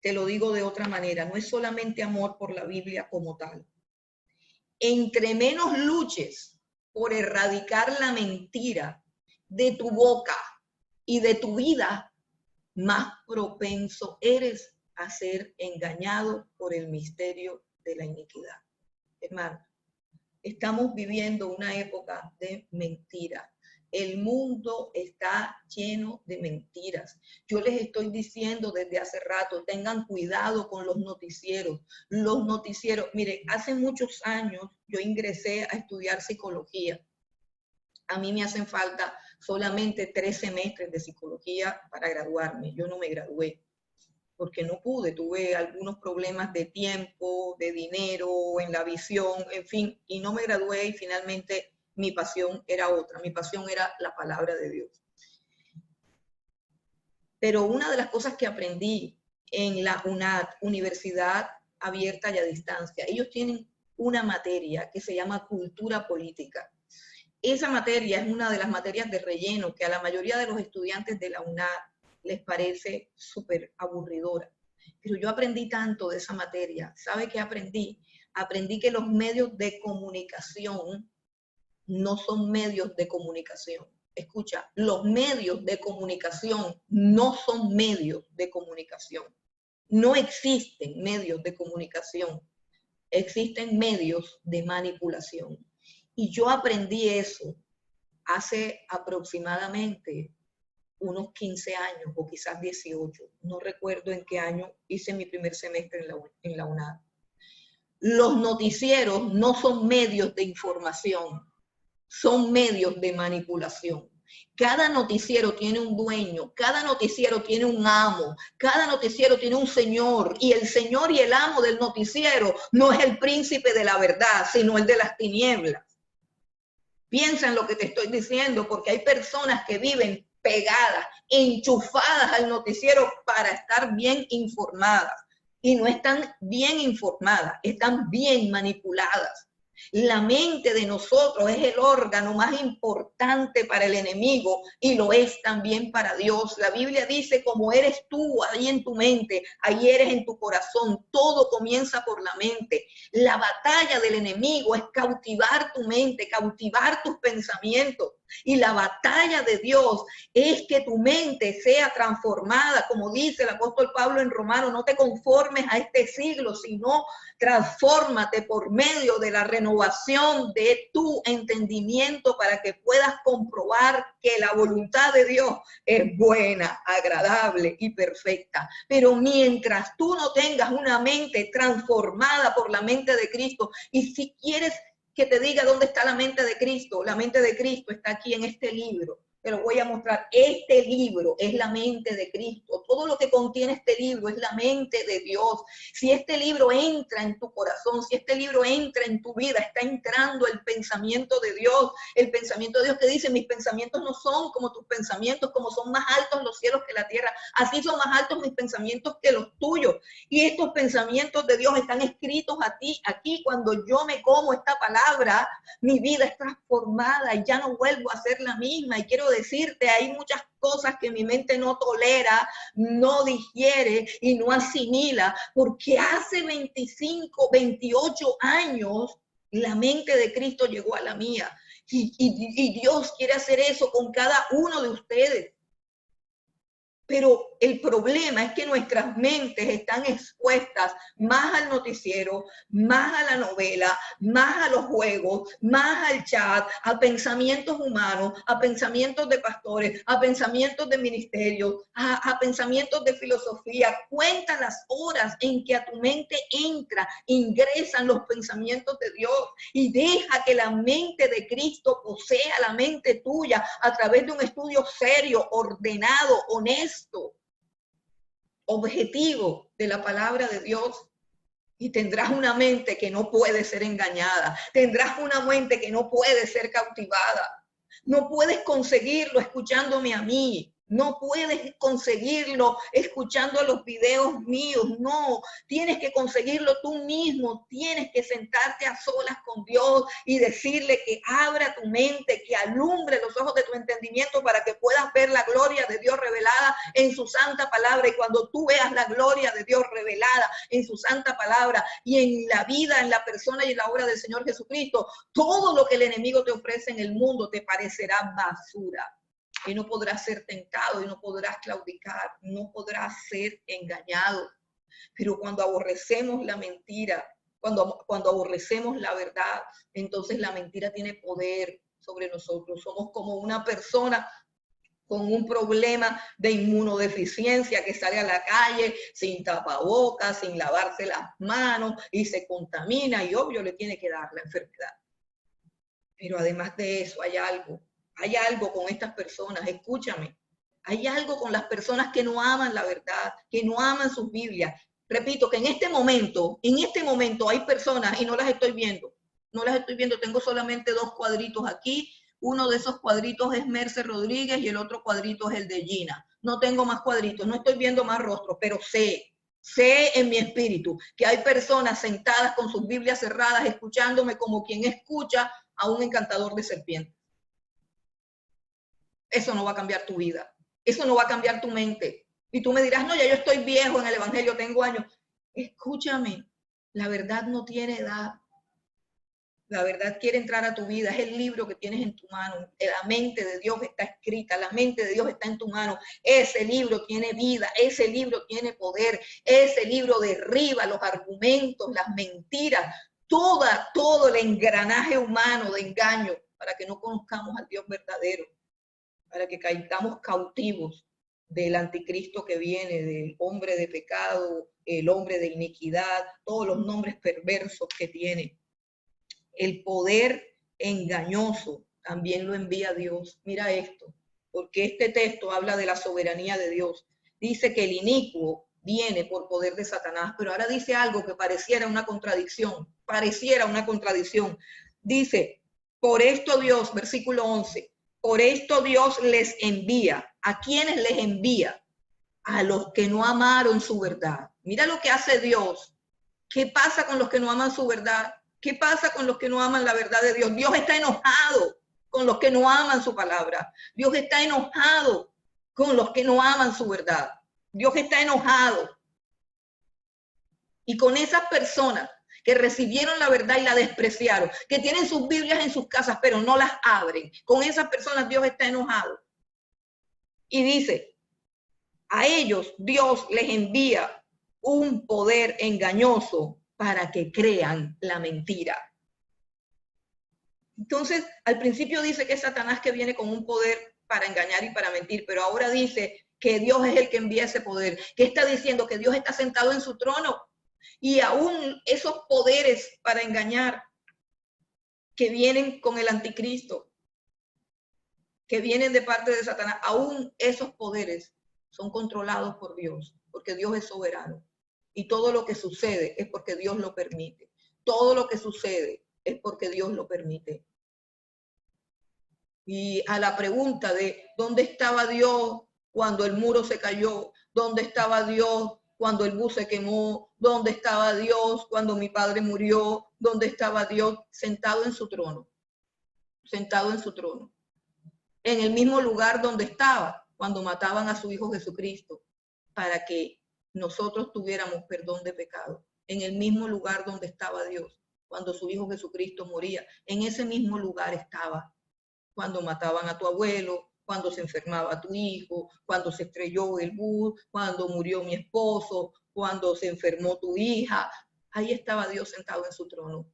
Te lo digo de otra manera, no es solamente amor por la Biblia como tal. Entre menos luches por erradicar la mentira de tu boca y de tu vida, más propenso eres a ser engañado por el misterio de la iniquidad. Hermano, estamos viviendo una época de mentira. El mundo está lleno de mentiras. Yo les estoy diciendo desde hace rato, tengan cuidado con los noticieros. Los noticieros, mire, hace muchos años yo ingresé a estudiar psicología. A mí me hacen falta solamente 3 semestres de psicología para graduarme. Yo no me gradué porque no pude, tuve algunos problemas de tiempo, de dinero, en la visión, en fin, y no me gradué y finalmente mi pasión era otra, mi pasión era la palabra de Dios. Pero una de las cosas que aprendí en la UNAD, Universidad Abierta y a Distancia, ellos tienen una materia que se llama cultura política. Esa materia es una de las materias de relleno que a la mayoría de los estudiantes de la UNAD les parece súper aburridora. Pero yo aprendí tanto de esa materia. ¿Sabe qué aprendí? Aprendí que los medios de comunicación no son medios de comunicación. Escucha, los medios de comunicación no son medios de comunicación. No existen medios de comunicación. Existen medios de manipulación. Y yo aprendí eso hace aproximadamente unos 15 años o quizás 18. No recuerdo en qué año hice mi primer semestre en la UNAD. Los noticieros no son medios de información, son medios de manipulación. Cada noticiero tiene un dueño, cada noticiero tiene un amo, cada noticiero tiene un señor, y el señor y el amo del noticiero no es el príncipe de la verdad, sino el de las tinieblas. Piensa en lo que te estoy diciendo, porque hay personas que viven pegadas, enchufadas al noticiero para estar bien informadas, y no están bien informadas, están bien manipuladas. La mente de nosotros es el órgano más importante para el enemigo y lo es también para Dios. La Biblia dice, como eres tú ahí en tu mente, ahí eres en tu corazón. Todo comienza por la mente. La batalla del enemigo es cautivar tu mente, cautivar tus pensamientos. Y la batalla de Dios es que tu mente sea transformada, como dice el apóstol Pablo en Romanos, no te conformes a este siglo, sino transfórmate por medio de la renovación de tu entendimiento para que puedas comprobar que la voluntad de Dios es buena, agradable y perfecta. Pero mientras tú no tengas una mente transformada por la mente de Cristo, y si quieres que te diga dónde está la mente de Cristo está aquí en este libro. Te lo voy a mostrar. Este libro es la mente de Cristo. Todo lo que contiene este libro es la mente de Dios. Si este libro entra en tu corazón, si este libro entra en tu vida, está entrando el pensamiento de Dios. El pensamiento de Dios que dice, mis pensamientos no son como tus pensamientos, como son más altos los cielos que la tierra. Así son más altos mis pensamientos que los tuyos. Y estos pensamientos de Dios están escritos a ti, aquí. Cuando yo me como esta palabra, mi vida es transformada y ya no vuelvo a ser la misma. Y quiero decirte, hay muchas cosas que mi mente no tolera, no digiere y no asimila, porque hace 25, 28 años la mente de Cristo llegó a la mía. Y Dios quiere hacer eso con cada uno de ustedes. Pero el problema es que nuestras mentes están expuestas más al noticiero, más a la novela, más a los juegos, más al chat, a pensamientos humanos, a pensamientos de pastores, a pensamientos de ministerios, a pensamientos de filosofía. Cuenta las horas en que a tu mente ingresan los pensamientos de Dios y deja que la mente de Cristo posea la mente tuya a través de un estudio serio, ordenado, honesto, objetivo de la palabra de Dios, y tendrás una mente que no puede ser engañada, tendrás una mente que no puede ser cautivada. No puedes conseguirlo escuchándome a mí. No puedes conseguirlo escuchando los videos míos, no. Tienes que conseguirlo tú mismo, tienes que sentarte a solas con Dios y decirle que abra tu mente, que alumbre los ojos de tu entendimiento para que puedas ver la gloria de Dios revelada en su santa palabra. Y cuando tú veas la gloria de Dios revelada en su santa palabra y en la vida, en la persona y en la obra del Señor Jesucristo, todo lo que el enemigo te ofrece en el mundo te parecerá basura. Y no podrás ser tentado y no podrás claudicar, no podrás ser engañado. Pero cuando aborrecemos la mentira, cuando aborrecemos la verdad, entonces la mentira tiene poder sobre nosotros. Somos como una persona con un problema de inmunodeficiencia que sale a la calle sin tapabocas, sin lavarse las manos y se contamina y obvio le tiene que dar la enfermedad. Pero además de eso hay algo con estas personas, escúchame, hay algo con las personas que no aman la verdad, que no aman sus Biblias. Repito que en este momento hay personas y no las estoy viendo, tengo solamente 2 cuadritos aquí. Uno de esos cuadritos es Merce Rodríguez y el otro cuadrito es el de Gina. No tengo más cuadritos, no estoy viendo más rostros, pero sé en mi espíritu que hay personas sentadas con sus Biblias cerradas, escuchándome como quien escucha a un encantador de serpientes. Eso no va a cambiar tu vida, eso no va a cambiar tu mente. Y tú me dirás, no, ya yo estoy viejo en el evangelio, tengo años. Escúchame, la verdad no tiene edad. La verdad quiere entrar a tu vida, es el libro que tienes en tu mano. La mente de Dios está escrita, la mente de Dios está en tu mano. Ese libro tiene vida, ese libro tiene poder, ese libro derriba los argumentos, las mentiras, todo el engranaje humano de engaño para que no conozcamos al Dios verdadero, para que caigamos cautivos del anticristo que viene, del hombre de pecado, el hombre de iniquidad, todos los nombres perversos que tiene. El poder engañoso también lo envía Dios. Mira esto, porque este texto habla de la soberanía de Dios. Dice que el inicuo viene por poder de Satanás, pero ahora dice algo que pareciera una contradicción. Dice, por esto Dios, versículo 11, por esto Dios les envía. ¿A quiénes les envía? A los que no amaron su verdad. Mira lo que hace Dios. ¿Qué pasa con los que no aman su verdad? ¿Qué pasa con los que no aman la verdad de Dios? Dios está enojado con los que no aman su palabra. Dios está enojado con los que no aman su verdad. Dios está enojado. Y con esas personas que recibieron la verdad y la despreciaron, que tienen sus Biblias en sus casas, pero no las abren, con esas personas Dios está enojado. Y dice, a ellos Dios les envía un poder engañoso para que crean la mentira. Entonces, al principio dice que es Satanás que viene con un poder para engañar y para mentir, pero ahora dice que Dios es el que envía ese poder. ¿Qué está diciendo? Que Dios está sentado en su trono y aún esos poderes para engañar que vienen con el anticristo, que vienen de parte de Satanás, aún esos poderes son controlados por Dios, porque Dios es soberano. Y todo lo que sucede es porque Dios lo permite. Todo lo que sucede es porque Dios lo permite. Y a la pregunta de ¿dónde estaba Dios cuando el muro se cayó? ¿Dónde estaba Dios cuando el bus se quemó? ¿Dónde estaba Dios cuando mi padre murió? ¿Dónde estaba Dios? Sentado en su trono. Sentado en su trono. En el mismo lugar donde estaba cuando mataban a su Hijo Jesucristo, para que nosotros tuviéramos perdón de pecado. En el mismo lugar donde estaba Dios cuando su Hijo Jesucristo moría. En ese mismo lugar estaba cuando mataban a tu abuelo, cuando se enfermaba tu hijo, cuando se estrelló el bus, cuando murió mi esposo, cuando se enfermó tu hija. Ahí estaba Dios sentado en su trono.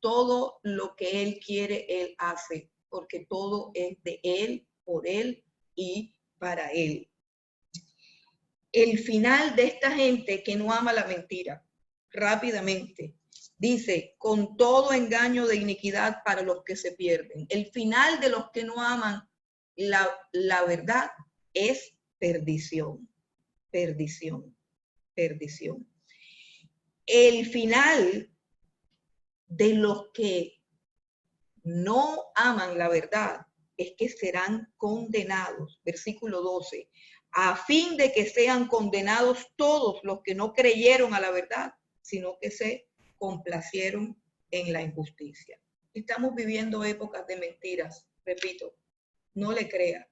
Todo lo que Él quiere, Él hace, porque todo es de Él, por Él y para Él. El final de esta gente que no ama la mentira, rápidamente, dice, con todo engaño de iniquidad para los que se pierden. El final de los que no aman la verdad es perdición, perdición, perdición. El final de los que no aman la verdad es que serán condenados. Versículo 12. A fin de que sean condenados todos los que no creyeron a la verdad, sino que se complacieron en la injusticia. Estamos viviendo épocas de mentiras. Repito, no le crea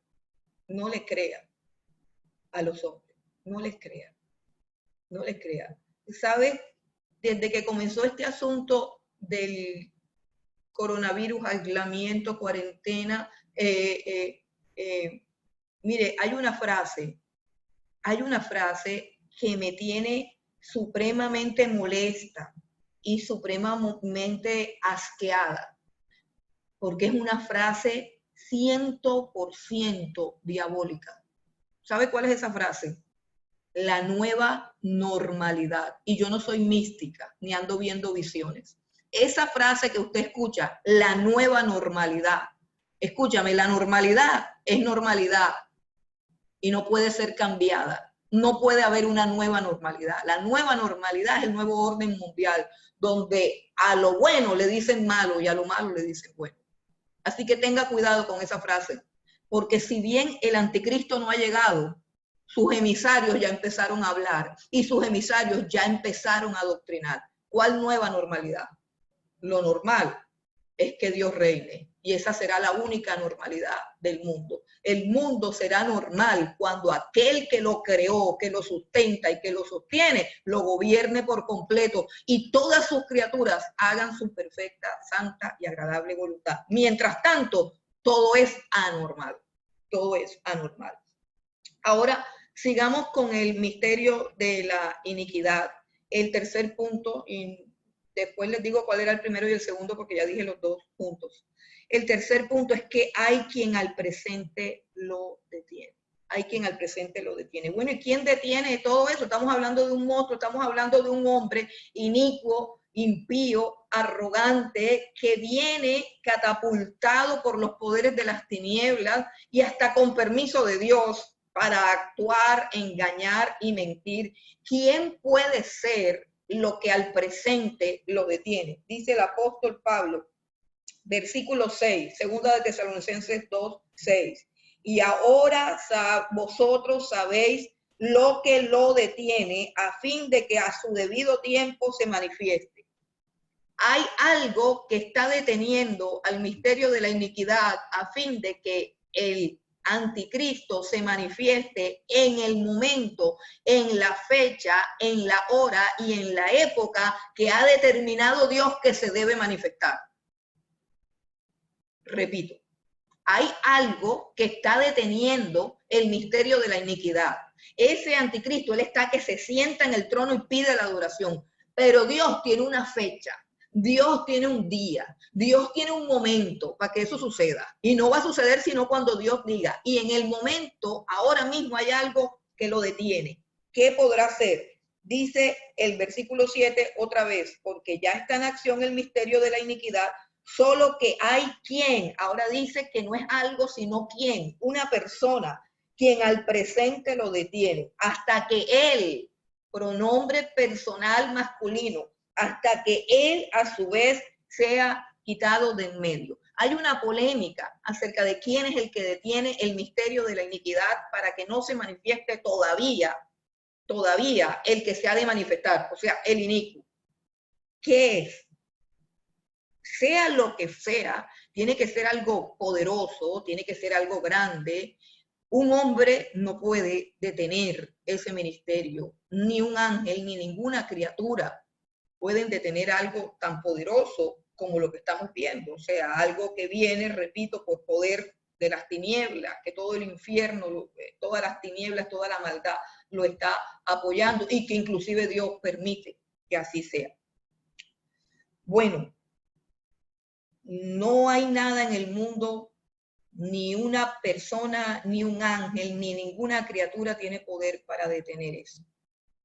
a los hombres, no les crea. ¿Sabe? Desde que comenzó este asunto del coronavirus, aislamiento, cuarentena, mire, hay una frase que me tiene supremamente molesta y supremamente asqueada, porque es una frase 100% diabólica. ¿Sabe cuál es esa frase? La nueva normalidad. Y yo no soy mística, ni ando viendo visiones. Esa frase que usted escucha, la nueva normalidad. Escúchame, la normalidad es normalidad y no puede ser cambiada. No puede haber una nueva normalidad. La nueva normalidad es el nuevo orden mundial, donde a lo bueno le dicen malo y a lo malo le dicen bueno. Así que tenga cuidado con esa frase, porque si bien el anticristo no ha llegado, sus emisarios ya empezaron a hablar y sus emisarios ya empezaron a adoctrinar. ¿Cuál nueva normalidad? Lo normal es que Dios reine y esa será la única normalidad del mundo. El mundo será normal cuando aquel que lo creó, que lo sustenta y que lo sostiene, lo gobierne por completo y todas sus criaturas hagan su perfecta, santa y agradable voluntad. Mientras tanto, todo es anormal. Todo es anormal. Ahora, sigamos con el misterio de la iniquidad. El tercer punto, y después les digo cuál era el primero y el segundo, porque ya dije los dos puntos. El tercer punto es que hay quien al presente lo detiene. Hay quien al presente lo detiene. Bueno, ¿y quién detiene todo eso? Estamos hablando de un monstruo, estamos hablando de un hombre inicuo, impío, arrogante, que viene catapultado por los poderes de las tinieblas y hasta con permiso de Dios para actuar, engañar y mentir. ¿Quién puede ser lo que al presente lo detiene? Dice el apóstol Pablo, versículo 6, segunda de Tesalonicenses 2, 6. Y ahora vosotros sabéis lo que lo detiene a fin de que a su debido tiempo se manifieste. Hay algo que está deteniendo al misterio de la iniquidad a fin de que el anticristo se manifieste en el momento, en la fecha, en la hora y en la época que ha determinado Dios que se debe manifestar. Repito, hay algo que está deteniendo el misterio de la iniquidad. Ese anticristo, él está que se sienta en el trono y pide la adoración, pero Dios tiene una fecha. Dios tiene un día, Dios tiene un momento para que eso suceda. Y no va a suceder sino cuando Dios diga. Y en el momento, ahora mismo hay algo que lo detiene. ¿Qué podrá ser? Dice el versículo 7 otra vez, porque ya está en acción el misterio de la iniquidad, solo que hay quien, ahora dice que no es algo sino quien, una persona, quien al presente lo detiene, hasta que él, pronombre personal masculino, hasta que él a su vez sea quitado de en medio. Hay una polémica acerca de quién es el que detiene el misterio de la iniquidad para que no se manifieste todavía el que se ha de manifestar, o sea, el inicuo. ¿Qué es? Sea lo que sea, tiene que ser algo poderoso, tiene que ser algo grande. Un hombre no puede detener ese ministerio, ni un ángel, ni ninguna criatura pueden detener algo tan poderoso como lo que estamos viendo, o sea, algo que viene, repito, por poder de las tinieblas, que todo el infierno, todas las tinieblas, toda la maldad lo está apoyando y que inclusive Dios permite que así sea. Bueno, no hay nada en el mundo, ni una persona, ni un ángel, ni ninguna criatura tiene poder para detener eso.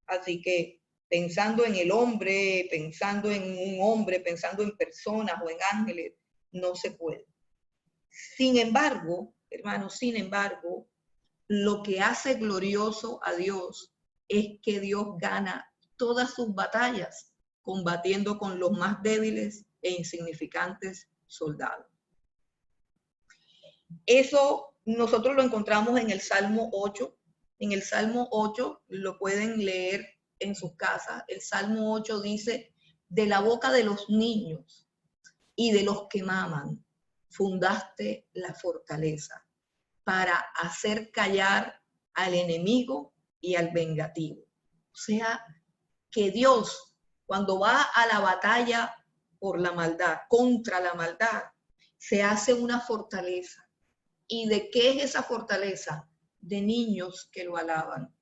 Así que pensando en el hombre, pensando en un hombre, pensando en personas o en ángeles, no se puede. Sin embargo, hermanos, sin embargo, lo que hace glorioso a Dios es que Dios gana todas sus batallas combatiendo con los más débiles e insignificantes soldados. Eso nosotros lo encontramos en el Salmo 8. En el Salmo 8 lo pueden leer en sus casas. El Salmo 8 dice: de la boca de los niños y de los que maman, fundaste la fortaleza para hacer callar al enemigo y al vengativo. O sea, que Dios, cuando va a la batalla por la maldad, contra la maldad, se hace una fortaleza. ¿Y de qué es esa fortaleza? De niños que lo alaban,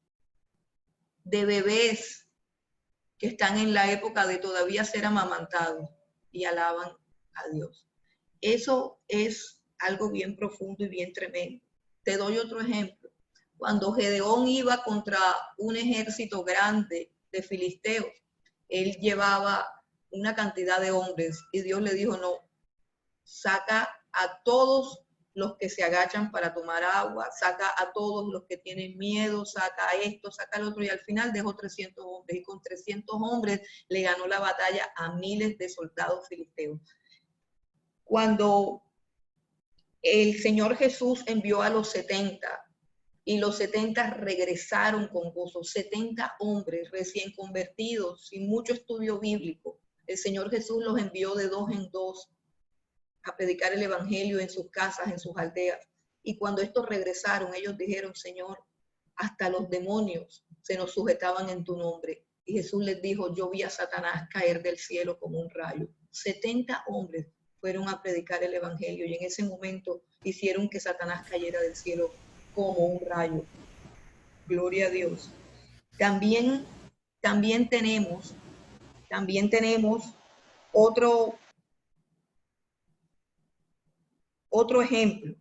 de bebés que están en la época de todavía ser amamantados y alaban a Dios. Eso es algo bien profundo y bien tremendo. Te doy otro ejemplo. Cuando Gedeón iba contra un ejército grande de filisteos, él llevaba una cantidad de hombres y Dios le dijo: no, saca a todos los que se agachan para tomar agua, saca a todos los que tienen miedo, saca a esto, saca al otro, y al final dejó 300 hombres, y con 300 hombres le ganó la batalla a miles de soldados filisteos. Cuando el Señor Jesús envió a los 70, y los 70 regresaron con gozo, 70 hombres recién convertidos, sin mucho estudio bíblico, el Señor Jesús los envió de 2 en 2 a predicar el evangelio en sus casas, en sus aldeas. Y cuando estos regresaron, ellos dijeron: Señor, hasta los demonios se nos sujetaban en tu nombre. Y Jesús les dijo: yo vi a Satanás caer del cielo como un rayo. 70 hombres fueron a predicar el evangelio y en ese momento hicieron que Satanás cayera del cielo como un rayo. Gloria a Dios. También tenemos otro ejemplo.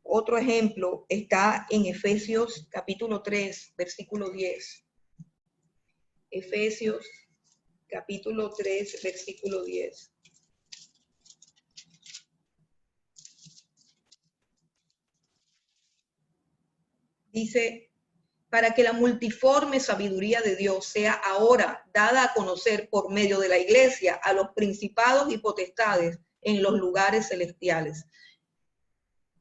Otro ejemplo está en Efesios capítulo 3, versículo 10. Efesios capítulo 3, versículo 10. Dice: para que la multiforme sabiduría de Dios sea ahora dada a conocer por medio de la iglesia a los principados y potestades en los lugares celestiales.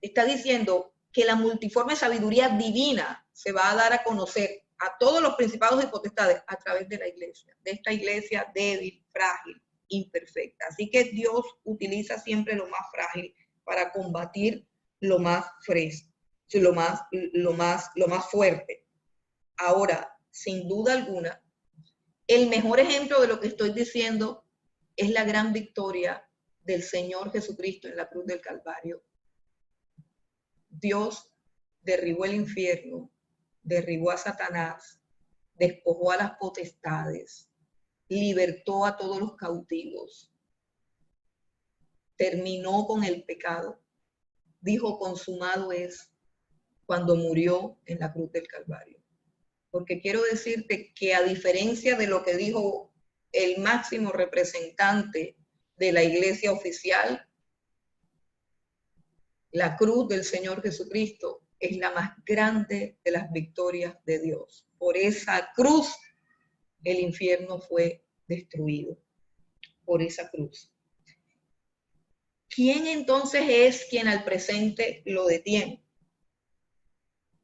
Está diciendo que la multiforme sabiduría divina se va a dar a conocer a todos los principados y potestades a través de la iglesia, de esta iglesia débil, frágil, imperfecta. Así que Dios utiliza siempre lo más frágil para combatir lo más fresco, lo más fuerte. Ahora, sin duda alguna, el mejor ejemplo de lo que estoy diciendo es la gran victoria del Señor Jesucristo en la cruz del Calvario. Dios derribó el infierno, derribó a Satanás, despojó a las potestades, libertó a todos los cautivos, terminó con el pecado, dijo: consumado es, cuando murió en la cruz del Calvario. Porque quiero decirte que, a diferencia de lo que dijo el máximo representante de la iglesia oficial, la cruz del Señor Jesucristo es la más grande de las victorias de Dios. Por esa cruz el infierno fue destruido. Por esa cruz. ¿Quién entonces es quien al presente lo detiene?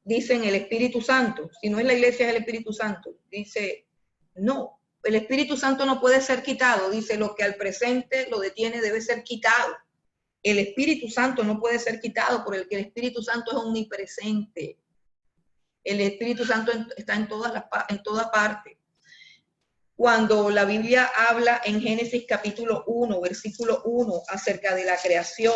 Dicen el Espíritu Santo. Si no es la iglesia, es el Espíritu Santo. Dice: no, el Espíritu Santo no puede ser quitado. Dice: lo que al presente lo detiene debe ser quitado. El Espíritu Santo no puede ser quitado, porque el Espíritu Santo es omnipresente. El Espíritu Santo está en toda parte. Cuando la Biblia habla en Génesis capítulo 1, versículo 1, acerca de la creación,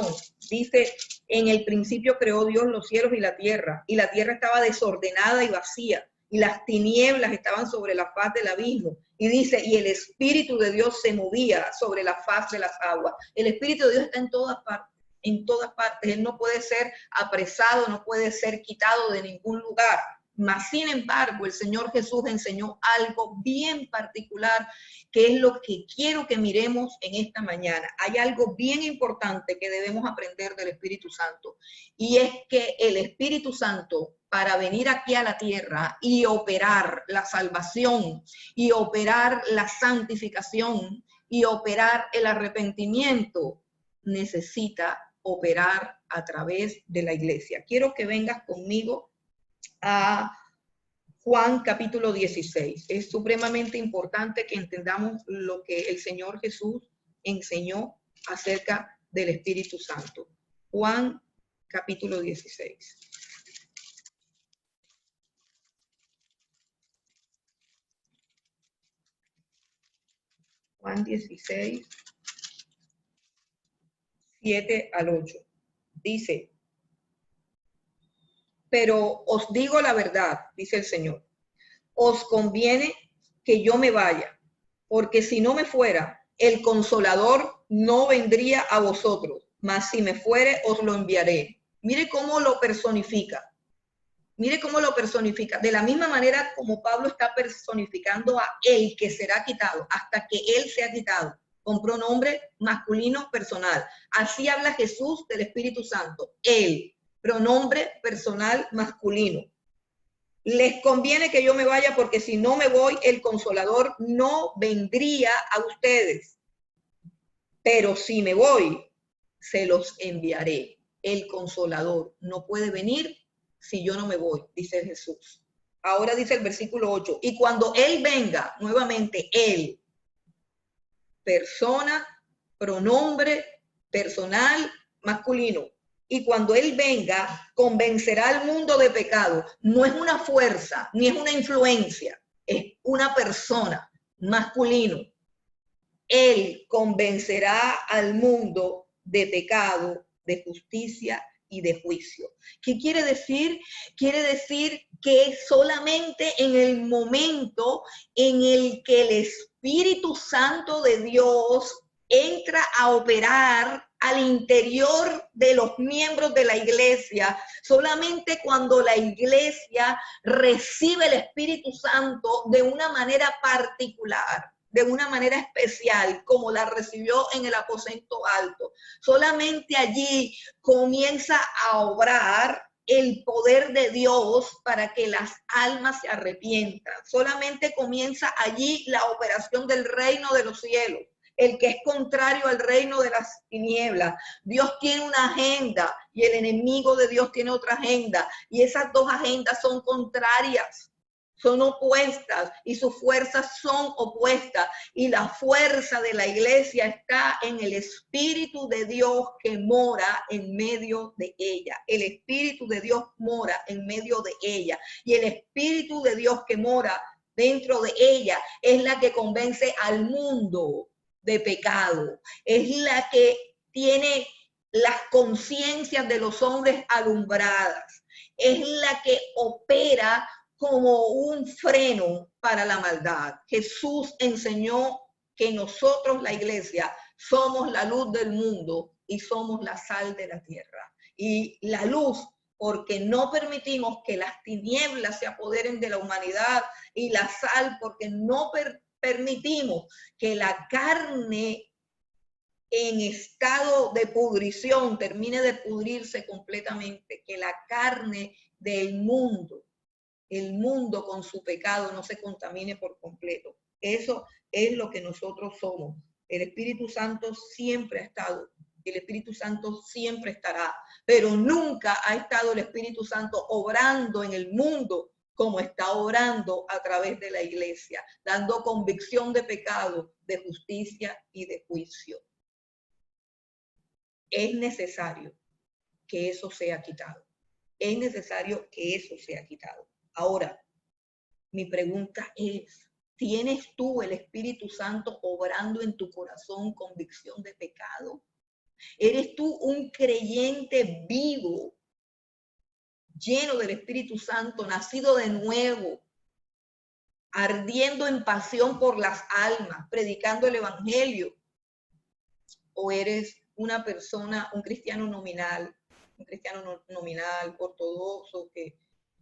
dice, en el principio creó Dios los cielos y la tierra estaba desordenada y vacía, y las tinieblas estaban sobre la faz del abismo. Y dice, y el Espíritu de Dios se movía sobre la faz de las aguas. El Espíritu de Dios está en todas partes, en todas partes. Él no puede ser apresado, no puede ser quitado de ningún lugar. Mas, sin embargo, el Señor Jesús enseñó algo bien particular, que es lo que quiero que miremos en esta mañana. Hay algo bien importante que debemos aprender del Espíritu Santo, y es que el Espíritu Santo, para venir aquí a la tierra y operar la salvación, y operar la santificación, y operar el arrepentimiento, necesita operar a través de la iglesia. Quiero que vengas conmigo a Juan capítulo 16. Es supremamente importante que entendamos lo que el Señor Jesús enseñó acerca del Espíritu Santo. Juan capítulo 16. Juan 16, 7 al 8. Dice, pero os digo la verdad, dice el Señor, os conviene que yo me vaya, porque si no me fuera, el Consolador no vendría a vosotros, mas si me fuere, os lo enviaré. Mire cómo lo personifica. Mire cómo lo personifica. De la misma manera como Pablo está personificando a el que será quitado, hasta que él sea quitado, con pronombre masculino personal. Así habla Jesús del Espíritu Santo. Él, pronombre personal masculino. Les conviene que yo me vaya, porque si no me voy, el Consolador no vendría a ustedes. Pero si me voy, se los enviaré. El Consolador no puede venir si yo no me voy, dice Jesús. Ahora dice el versículo 8, y cuando Él venga, nuevamente Él, persona, pronombre, personal, masculino. Y cuando Él venga, convencerá al mundo de pecado. No es una fuerza, ni es una influencia, es una persona, masculino. Él convencerá al mundo de pecado, de justicia y de juicio. ¿Qué quiere decir? Quiere decir que solamente en el momento en el que el Espíritu Santo de Dios entra a operar al interior de los miembros de la iglesia, solamente cuando la iglesia recibe el Espíritu Santo de una manera particular, de una manera especial, como la recibió en el aposento alto, solamente allí comienza a obrar el poder de Dios para que las almas se arrepientan. Solamente comienza allí la operación del reino de los cielos, el que es contrario al reino de las tinieblas. Dios tiene una agenda y el enemigo de Dios tiene otra agenda, y esas dos agendas son contrarias, son opuestas, y sus fuerzas son opuestas, y la fuerza de la iglesia está en el Espíritu de Dios que mora en medio de ella. El Espíritu de Dios mora en medio de ella, y el Espíritu de Dios que mora dentro de ella es la que convence al mundo de pecado, es la que tiene las conciencias de los hombres alumbradas, es la que opera como un freno para la maldad. Jesús enseñó que nosotros, la iglesia, somos la luz del mundo y somos la sal de la tierra. Y la luz, porque no permitimos que las tinieblas se apoderen de la humanidad, y la sal, porque no permitimos que la carne en estado de pudrición termine de pudrirse completamente, que la carne del mundo, el mundo con su pecado, no se contamine por completo. Eso es lo que nosotros somos. El Espíritu Santo siempre ha estado, el Espíritu Santo siempre estará, pero nunca ha estado el Espíritu Santo obrando en el mundo como está obrando a través de la iglesia, dando convicción de pecado, de justicia y de juicio. Es necesario que eso sea quitado. Es necesario que eso sea quitado. Ahora, mi pregunta es, ¿Tienes tú el Espíritu Santo obrando en tu corazón convicción de pecado? ¿Eres tú un creyente vivo, lleno del Espíritu Santo, nacido de nuevo, ardiendo en pasión por las almas, predicando el Evangelio? ¿O eres una persona, un cristiano nominal ortodoxo, que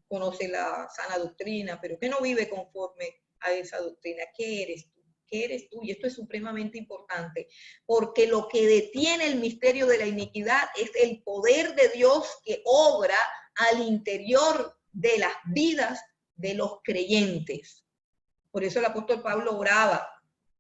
conoce la sana doctrina, pero que no vive conforme a esa doctrina? ¿Qué eres tú? ¿Qué eres tú? Y esto es supremamente importante, porque lo que detiene el misterio de la iniquidad es el poder de Dios que obra al interior de las vidas de los creyentes. Por eso el apóstol Pablo oraba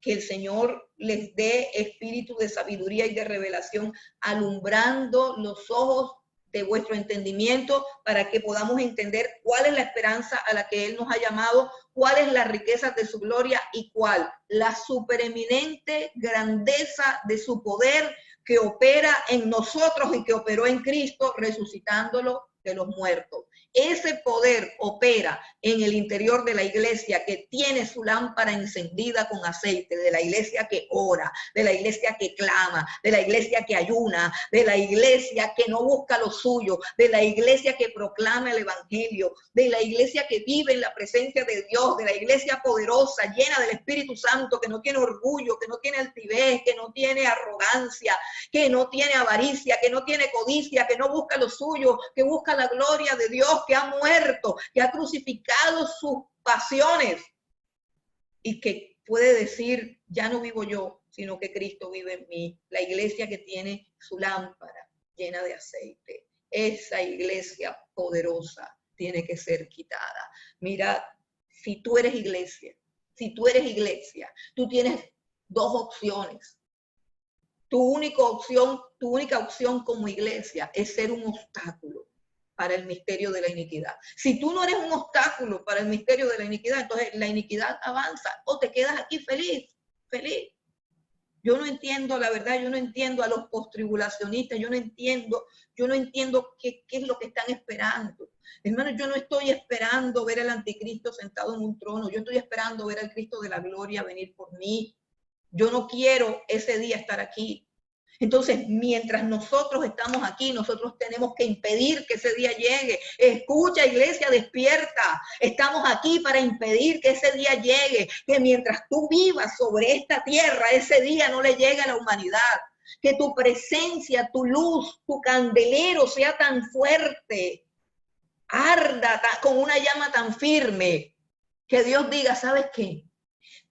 que el Señor les dé espíritu de sabiduría y de revelación, alumbrando los ojos de vuestro entendimiento para que podamos entender cuál es la esperanza a la que Él nos ha llamado, cuál es la riqueza de su gloria y cuál la supereminente grandeza de su poder que opera en nosotros y que operó en Cristo resucitándolo de los muertos. Ese poder opera en el interior de la iglesia que tiene su lámpara encendida con aceite, de la iglesia que ora, de la iglesia que clama, de la iglesia que ayuna, de la iglesia que no busca lo suyo, de la iglesia que proclama el evangelio, de la iglesia que vive en la presencia de Dios, de la iglesia poderosa, llena del Espíritu Santo, que no tiene orgullo, que no tiene altivez, que no tiene arrogancia, que no tiene avaricia, que no tiene codicia, que no busca lo suyo, que busca la gloria de Dios, que ha muerto, que ha crucificado sus pasiones y que puede decir, ya no vivo yo, sino que Cristo vive en mí. La iglesia que tiene su lámpara llena de aceite, esa iglesia poderosa tiene que ser quitada. Mira, si tú eres iglesia, tú tienes dos opciones. Tu única opción como iglesia es ser un obstáculo para el misterio de la iniquidad. Si tú no eres un obstáculo para el misterio de la iniquidad, entonces la iniquidad avanza o te quedas aquí feliz. Yo no entiendo, la verdad, yo no entiendo a los postribulacionistas, yo no entiendo qué es lo que están esperando. Hermano, yo no estoy esperando ver al anticristo sentado en un trono, yo estoy esperando ver al Cristo de la gloria venir por mí. Yo no quiero ese día estar aquí. Entonces, mientras nosotros estamos aquí, nosotros tenemos que impedir que ese día llegue. Escucha, iglesia, despierta. Estamos aquí para impedir que ese día llegue. Que mientras tú vivas sobre esta tierra, ese día no le llegue a la humanidad. Que tu presencia, tu luz, tu candelero sea tan fuerte, arda con una llama tan firme, que Dios diga, ¿sabes qué?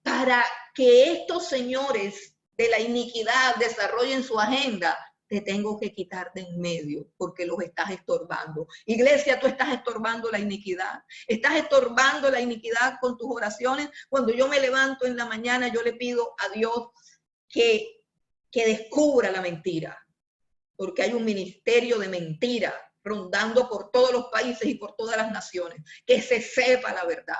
Para que estos señores de la iniquidad desarrollen su agenda, te tengo que quitar de en medio porque los estás estorbando. Iglesia, tú estás estorbando la iniquidad. Estás estorbando la iniquidad con tus oraciones. Cuando yo me levanto en la mañana, yo le pido a Dios que descubra la mentira, porque hay un ministerio de mentira rondando por todos los países y por todas las naciones. Que se sepa la verdad.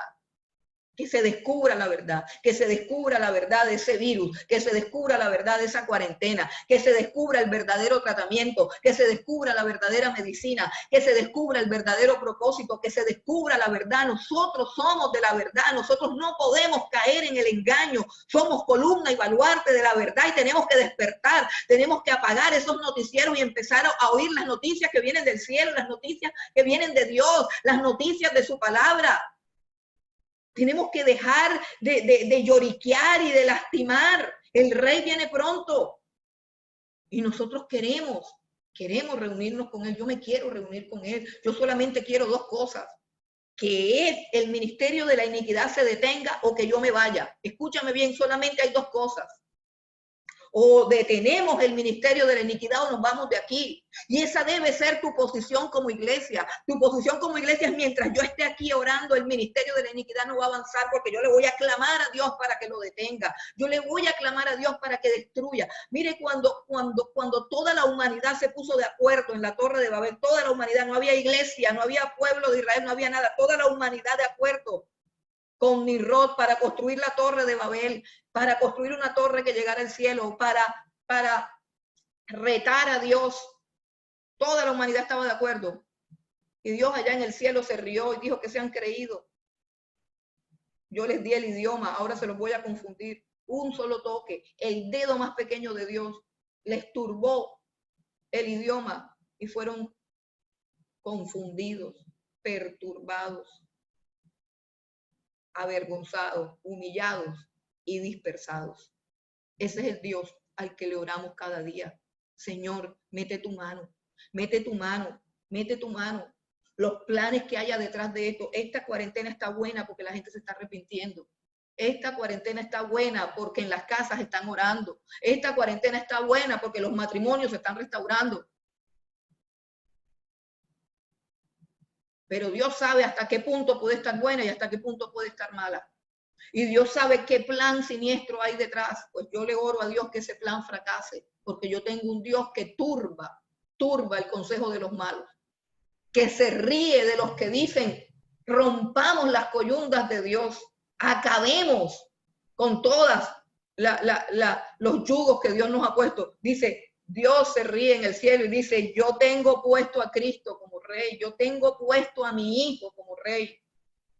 Que se descubra la verdad, que se descubra la verdad de ese virus, que se descubra la verdad de esa cuarentena, que se descubra el verdadero tratamiento, que se descubra la verdadera medicina, que se descubra el verdadero propósito, que se descubra la verdad. Nosotros somos de la verdad, nosotros no podemos caer en el engaño, somos columna y baluarte de la verdad y tenemos que despertar, tenemos que apagar esos noticieros y empezar a oír las noticias que vienen del cielo, las noticias que vienen de Dios, las noticias de su palabra. Tenemos que dejar de lloriquear y de lastimar. El rey viene pronto. Y nosotros queremos reunirnos con él. Yo me quiero reunir con él. Yo solamente quiero dos cosas. Que el ministerio de la iniquidad se detenga o que yo me vaya. Escúchame bien, solamente hay dos cosas. O detenemos el ministerio de la iniquidad o nos vamos de aquí. Y esa debe ser tu posición como iglesia. Tu posición como iglesia es mientras yo esté aquí orando, el ministerio de la iniquidad no va a avanzar porque yo le voy a clamar a Dios para que lo detenga. Yo le voy a clamar a Dios para que destruya. Mire, cuando toda la humanidad se puso de acuerdo en la Torre de Babel, toda la humanidad, no había iglesia, no había pueblo de Israel, no había nada, toda la humanidad de acuerdo con Nimrod para construir la Torre de Babel, para construir una torre que llegara al cielo, para retar a Dios. Toda la humanidad estaba de acuerdo. Y Dios allá en el cielo se rió y dijo que se han creído. Yo les di el idioma, ahora se los voy a confundir. Un solo toque, el dedo más pequeño de Dios les turbó el idioma y fueron confundidos, perturbados, avergonzados, humillados y dispersados. Ese es el Dios al que le oramos cada día. Señor, mete tu mano, mete tu mano, mete tu mano. Los planes que haya detrás de esto. Esta cuarentena está buena porque la gente se está arrepintiendo. Esta cuarentena está buena porque en las casas están orando. Esta cuarentena está buena porque los matrimonios se están restaurando. Pero Dios sabe hasta qué punto puede estar buena y hasta qué punto puede estar mala. Y Dios sabe qué plan siniestro hay detrás. Pues yo le oro a Dios que ese plan fracase, porque yo tengo un Dios que turba el consejo de los malos, que se ríe de los que dicen, rompamos las coyundas de Dios, acabemos con todas los yugos que Dios nos ha puesto. Dice, Dios se ríe en el cielo y dice, yo tengo puesto a Cristo como rey, yo tengo puesto a mi hijo como rey.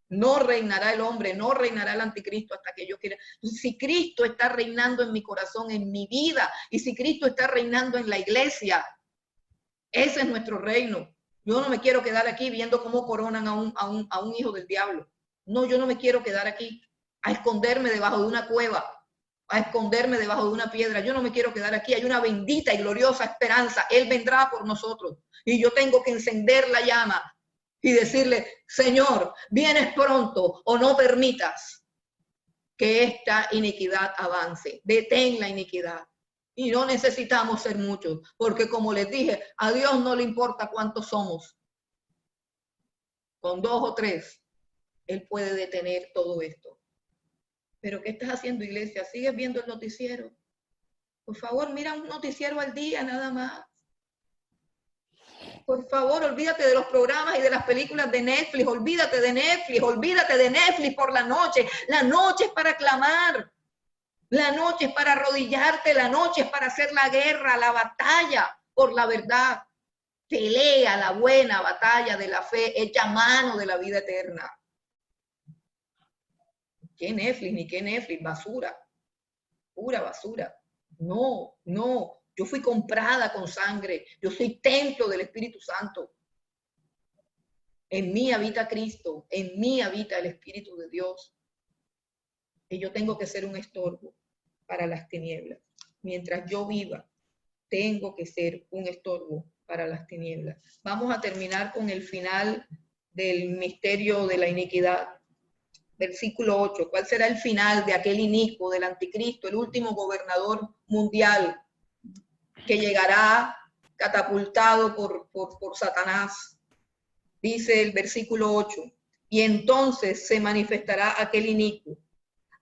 No reinará el hombre, no reinará el anticristo hasta que yo quiera. Si Cristo está reinando en mi corazón, en mi vida, y si Cristo está reinando en la iglesia, ese es nuestro reino. Yo no me quiero quedar aquí viendo cómo coronan a un hijo del diablo. No, yo no me quiero quedar aquí a esconderme debajo de una cueva, a esconderme debajo de una piedra. Yo no me quiero quedar aquí. Hay una bendita y gloriosa esperanza. Él vendrá por nosotros. Y yo tengo que encender la llama y decirle, Señor, vienes pronto o no permitas que esta iniquidad avance. Detén la iniquidad. Y no necesitamos ser muchos, porque como les dije, a Dios no le importa cuántos somos. Con 2 o 3, Él puede detener todo esto. Pero ¿qué estás haciendo, iglesia? ¿Sigues viendo el noticiero? Por favor, mira un noticiero al día nada más. Por favor, olvídate de los programas y de las películas de Netflix, olvídate de Netflix por la noche. La noche es para clamar, la noche es para arrodillarte, la noche es para hacer la guerra, la batalla por la verdad. Pelea la buena batalla de la fe, echa mano de la vida eterna. ¿Qué Netflix? Ni qué Netflix, basura, pura basura. No, no. Yo fui comprada con sangre. Yo soy templo del Espíritu Santo. En mí habita Cristo. En mí habita el Espíritu de Dios. Y yo tengo que ser un estorbo para las tinieblas. Mientras yo viva, tengo que ser un estorbo para las tinieblas. Vamos a terminar con el final del misterio de la iniquidad. Versículo 8. ¿Cuál será el final de aquel inicuo, del anticristo, el último gobernador mundial que llegará catapultado por Satanás? Dice el versículo 8, y entonces se manifestará aquel inicuo,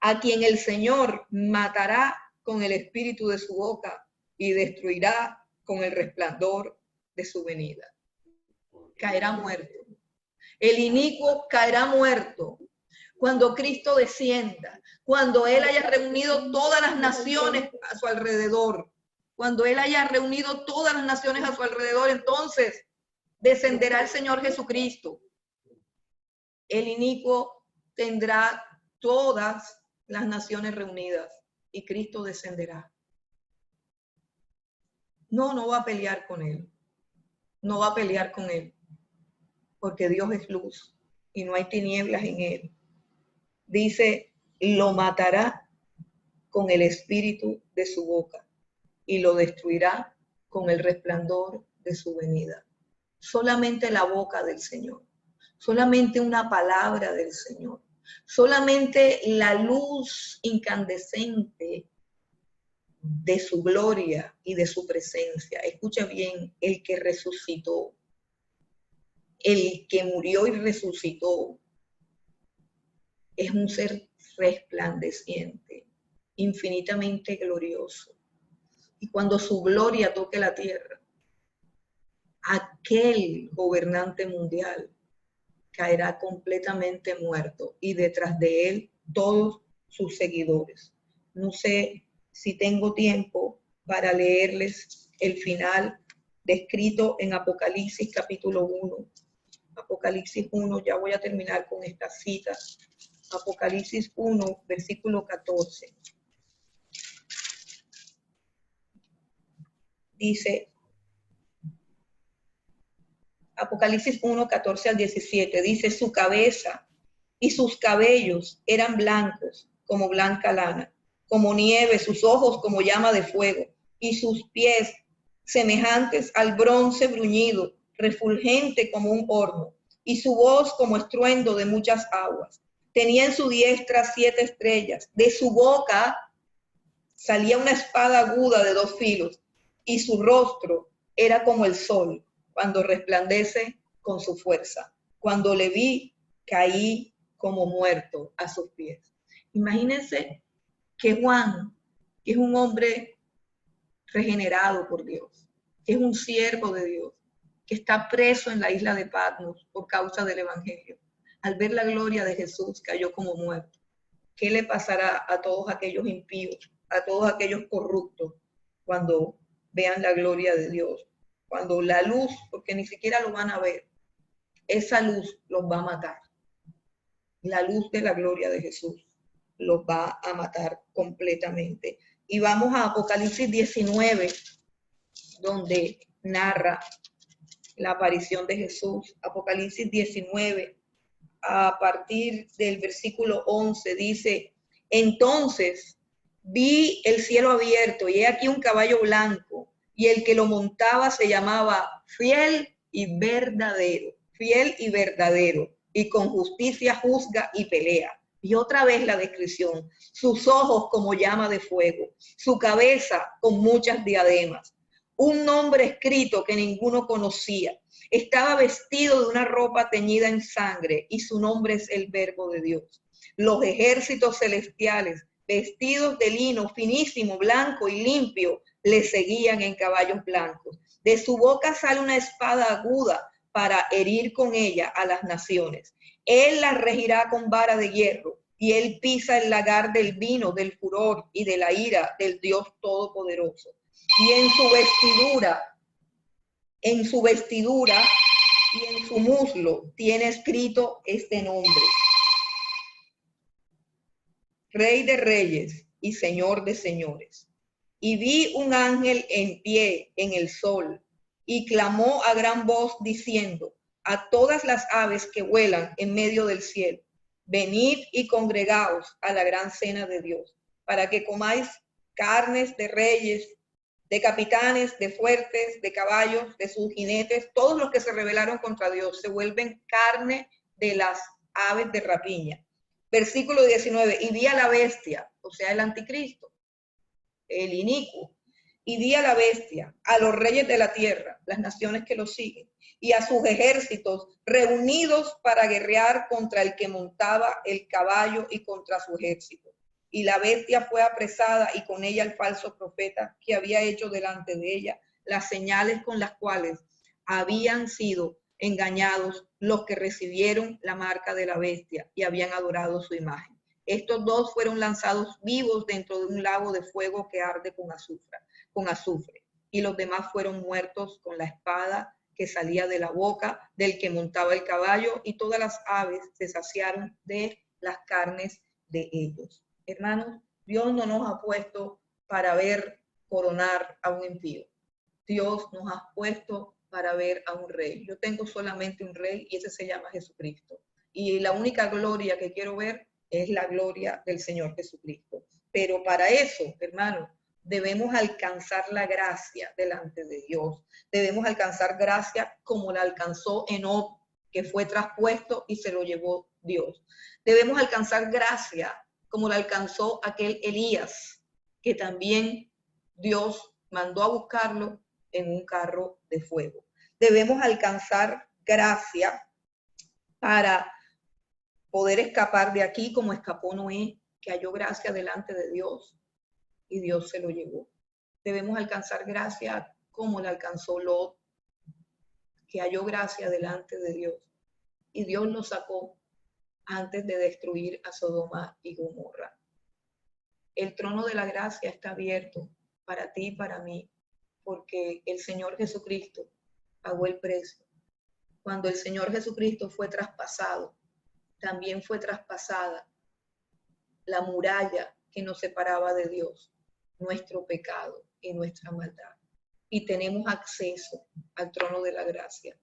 a quien el Señor matará con el espíritu de su boca y destruirá con el resplandor de su venida. Caerá muerto. El inicuo caerá muerto cuando Cristo descienda, cuando Él haya reunido todas las naciones a su alrededor. Cuando Él haya reunido todas las naciones a su alrededor, entonces descenderá el Señor Jesucristo. El inicuo tendrá todas las naciones reunidas y Cristo descenderá. No va a pelear con Él. No va a pelear con Él. Porque Dios es luz y no hay tinieblas en Él. Dice, lo matará con el espíritu de su boca y lo destruirá con el resplandor de su venida. Solamente la boca del Señor, solamente una palabra del Señor, solamente la luz incandescente de su gloria y de su presencia. Escucha bien, el que resucitó, el que murió y resucitó, es un ser resplandeciente, infinitamente glorioso. Y cuando su gloria toque la tierra, aquel gobernante mundial caerá completamente muerto y detrás de él todos sus seguidores. No sé si tengo tiempo para leerles el final descrito en Apocalipsis capítulo 1. Apocalipsis 1, ya voy a terminar con esta cita. Apocalipsis 1, versículo 14. Dice, Apocalipsis 1, 14 al 17, dice, su cabeza y sus cabellos eran blancos como blanca lana, como nieve, sus ojos como llama de fuego, y sus pies semejantes al bronce bruñido, refulgente como un horno, y su voz como estruendo de muchas aguas. Tenía en su diestra 7 estrellas, de su boca salía una espada aguda de 2 filos, y su rostro era como el sol, cuando resplandece con su fuerza. Cuando le vi, caí como muerto a sus pies. Imagínense que Juan, que es un hombre regenerado por Dios, que es un siervo de Dios, que está preso en la isla de Patmos por causa del Evangelio, al ver la gloria de Jesús cayó como muerto. ¿Qué le pasará a todos aquellos impíos, a todos aquellos corruptos, cuando vean la gloria de Dios? Cuando la luz, porque ni siquiera lo van a ver, esa luz los va a matar. La luz de la gloria de Jesús los va a matar completamente. Y vamos a Apocalipsis 19, donde narra la aparición de Jesús. Apocalipsis 19, a partir del versículo 11, dice, entonces vi el cielo abierto y he aquí un caballo blanco, y el que lo montaba se llamaba Fiel y Verdadero, y con justicia juzga y pelea. Y otra vez la descripción, sus ojos como llama de fuego, su cabeza con muchas diademas, un nombre escrito que ninguno conocía. Estaba vestido de una ropa teñida en sangre y su nombre es el Verbo de Dios. Los ejércitos celestiales, vestidos de lino finísimo, blanco y limpio, le seguían en caballos blancos. De su boca sale una espada aguda para herir con ella a las naciones. Él las regirá con vara de hierro y él pisa el lagar del vino, del furor y de la ira del Dios Todopoderoso. Y en su vestidura y en su muslo tiene escrito este nombre: Rey de Reyes y Señor de Señores. Y vi un ángel en pie en el sol y clamó a gran voz diciendo a todas las aves que vuelan en medio del cielo, venid y congregaos a la gran cena de Dios, para que comáis carnes de reyes, de capitanes, de fuertes, de caballos, de sus jinetes. Todos los que se rebelaron contra Dios se vuelven carne de las aves de rapiña. Versículo 19, y vi a la bestia, o sea, el anticristo, el inicuo, y vi a la bestia, a los reyes de la tierra, las naciones que lo siguen, y a sus ejércitos reunidos para guerrear contra el que montaba el caballo y contra su ejército. Y la bestia fue apresada y con ella el falso profeta que había hecho delante de ella las señales con las cuales habían sido engañados los que recibieron la marca de la bestia y habían adorado su imagen. Estos dos fueron lanzados vivos dentro de un lago de fuego que arde con azufre, y los demás fueron muertos con la espada que salía de la boca del que montaba el caballo, y todas las aves se saciaron de las carnes de ellos. Hermanos, Dios no nos ha puesto para ver coronar a un impío. Dios nos ha puesto para ver a un rey. Yo tengo solamente un rey y ese se llama Jesucristo. Y la única gloria que quiero ver es la gloria del Señor Jesucristo. Pero para eso, hermanos, debemos alcanzar la gracia delante de Dios. Debemos alcanzar gracia como la alcanzó Enoc, que fue traspuesto y se lo llevó Dios. Debemos alcanzar gracia como la alcanzó aquel Elías, que también Dios mandó a buscarlo en un carro de fuego. Debemos alcanzar gracia para poder escapar de aquí como escapó Noé, que halló gracia delante de Dios y Dios se lo llevó. Debemos alcanzar gracia como la alcanzó Lot, que halló gracia delante de Dios y Dios lo sacó antes de destruir a Sodoma y Gomorra. El trono de la gracia está abierto para ti y para mí, porque el Señor Jesucristo pagó el precio. Cuando el Señor Jesucristo fue traspasado, también fue traspasada la muralla que nos separaba de Dios, nuestro pecado y nuestra maldad. Y tenemos acceso al trono de la gracia,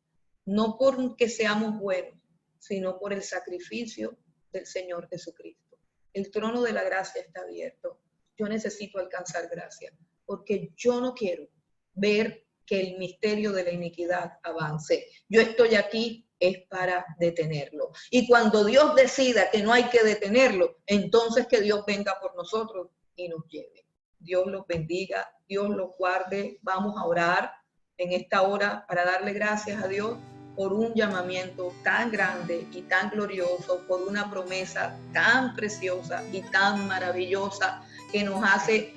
no porque seamos buenos, sino por el sacrificio del Señor Jesucristo. El trono de la gracia está abierto. Yo necesito alcanzar gracia, porque yo no quiero ver que el misterio de la iniquidad avance. Yo estoy aquí es para detenerlo. Y cuando Dios decida que no hay que detenerlo, entonces que Dios venga por nosotros y nos lleve. Dios los bendiga, Dios los guarde. Vamos a orar en esta hora para darle gracias a Dios por un llamamiento tan grande y tan glorioso, por una promesa tan preciosa y tan maravillosa que nos hace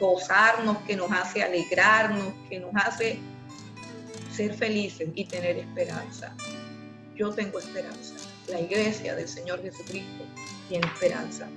gozarnos, que nos hace alegrarnos, que nos hace ser felices y tener esperanza. Yo tengo esperanza. La iglesia del Señor Jesucristo tiene esperanza.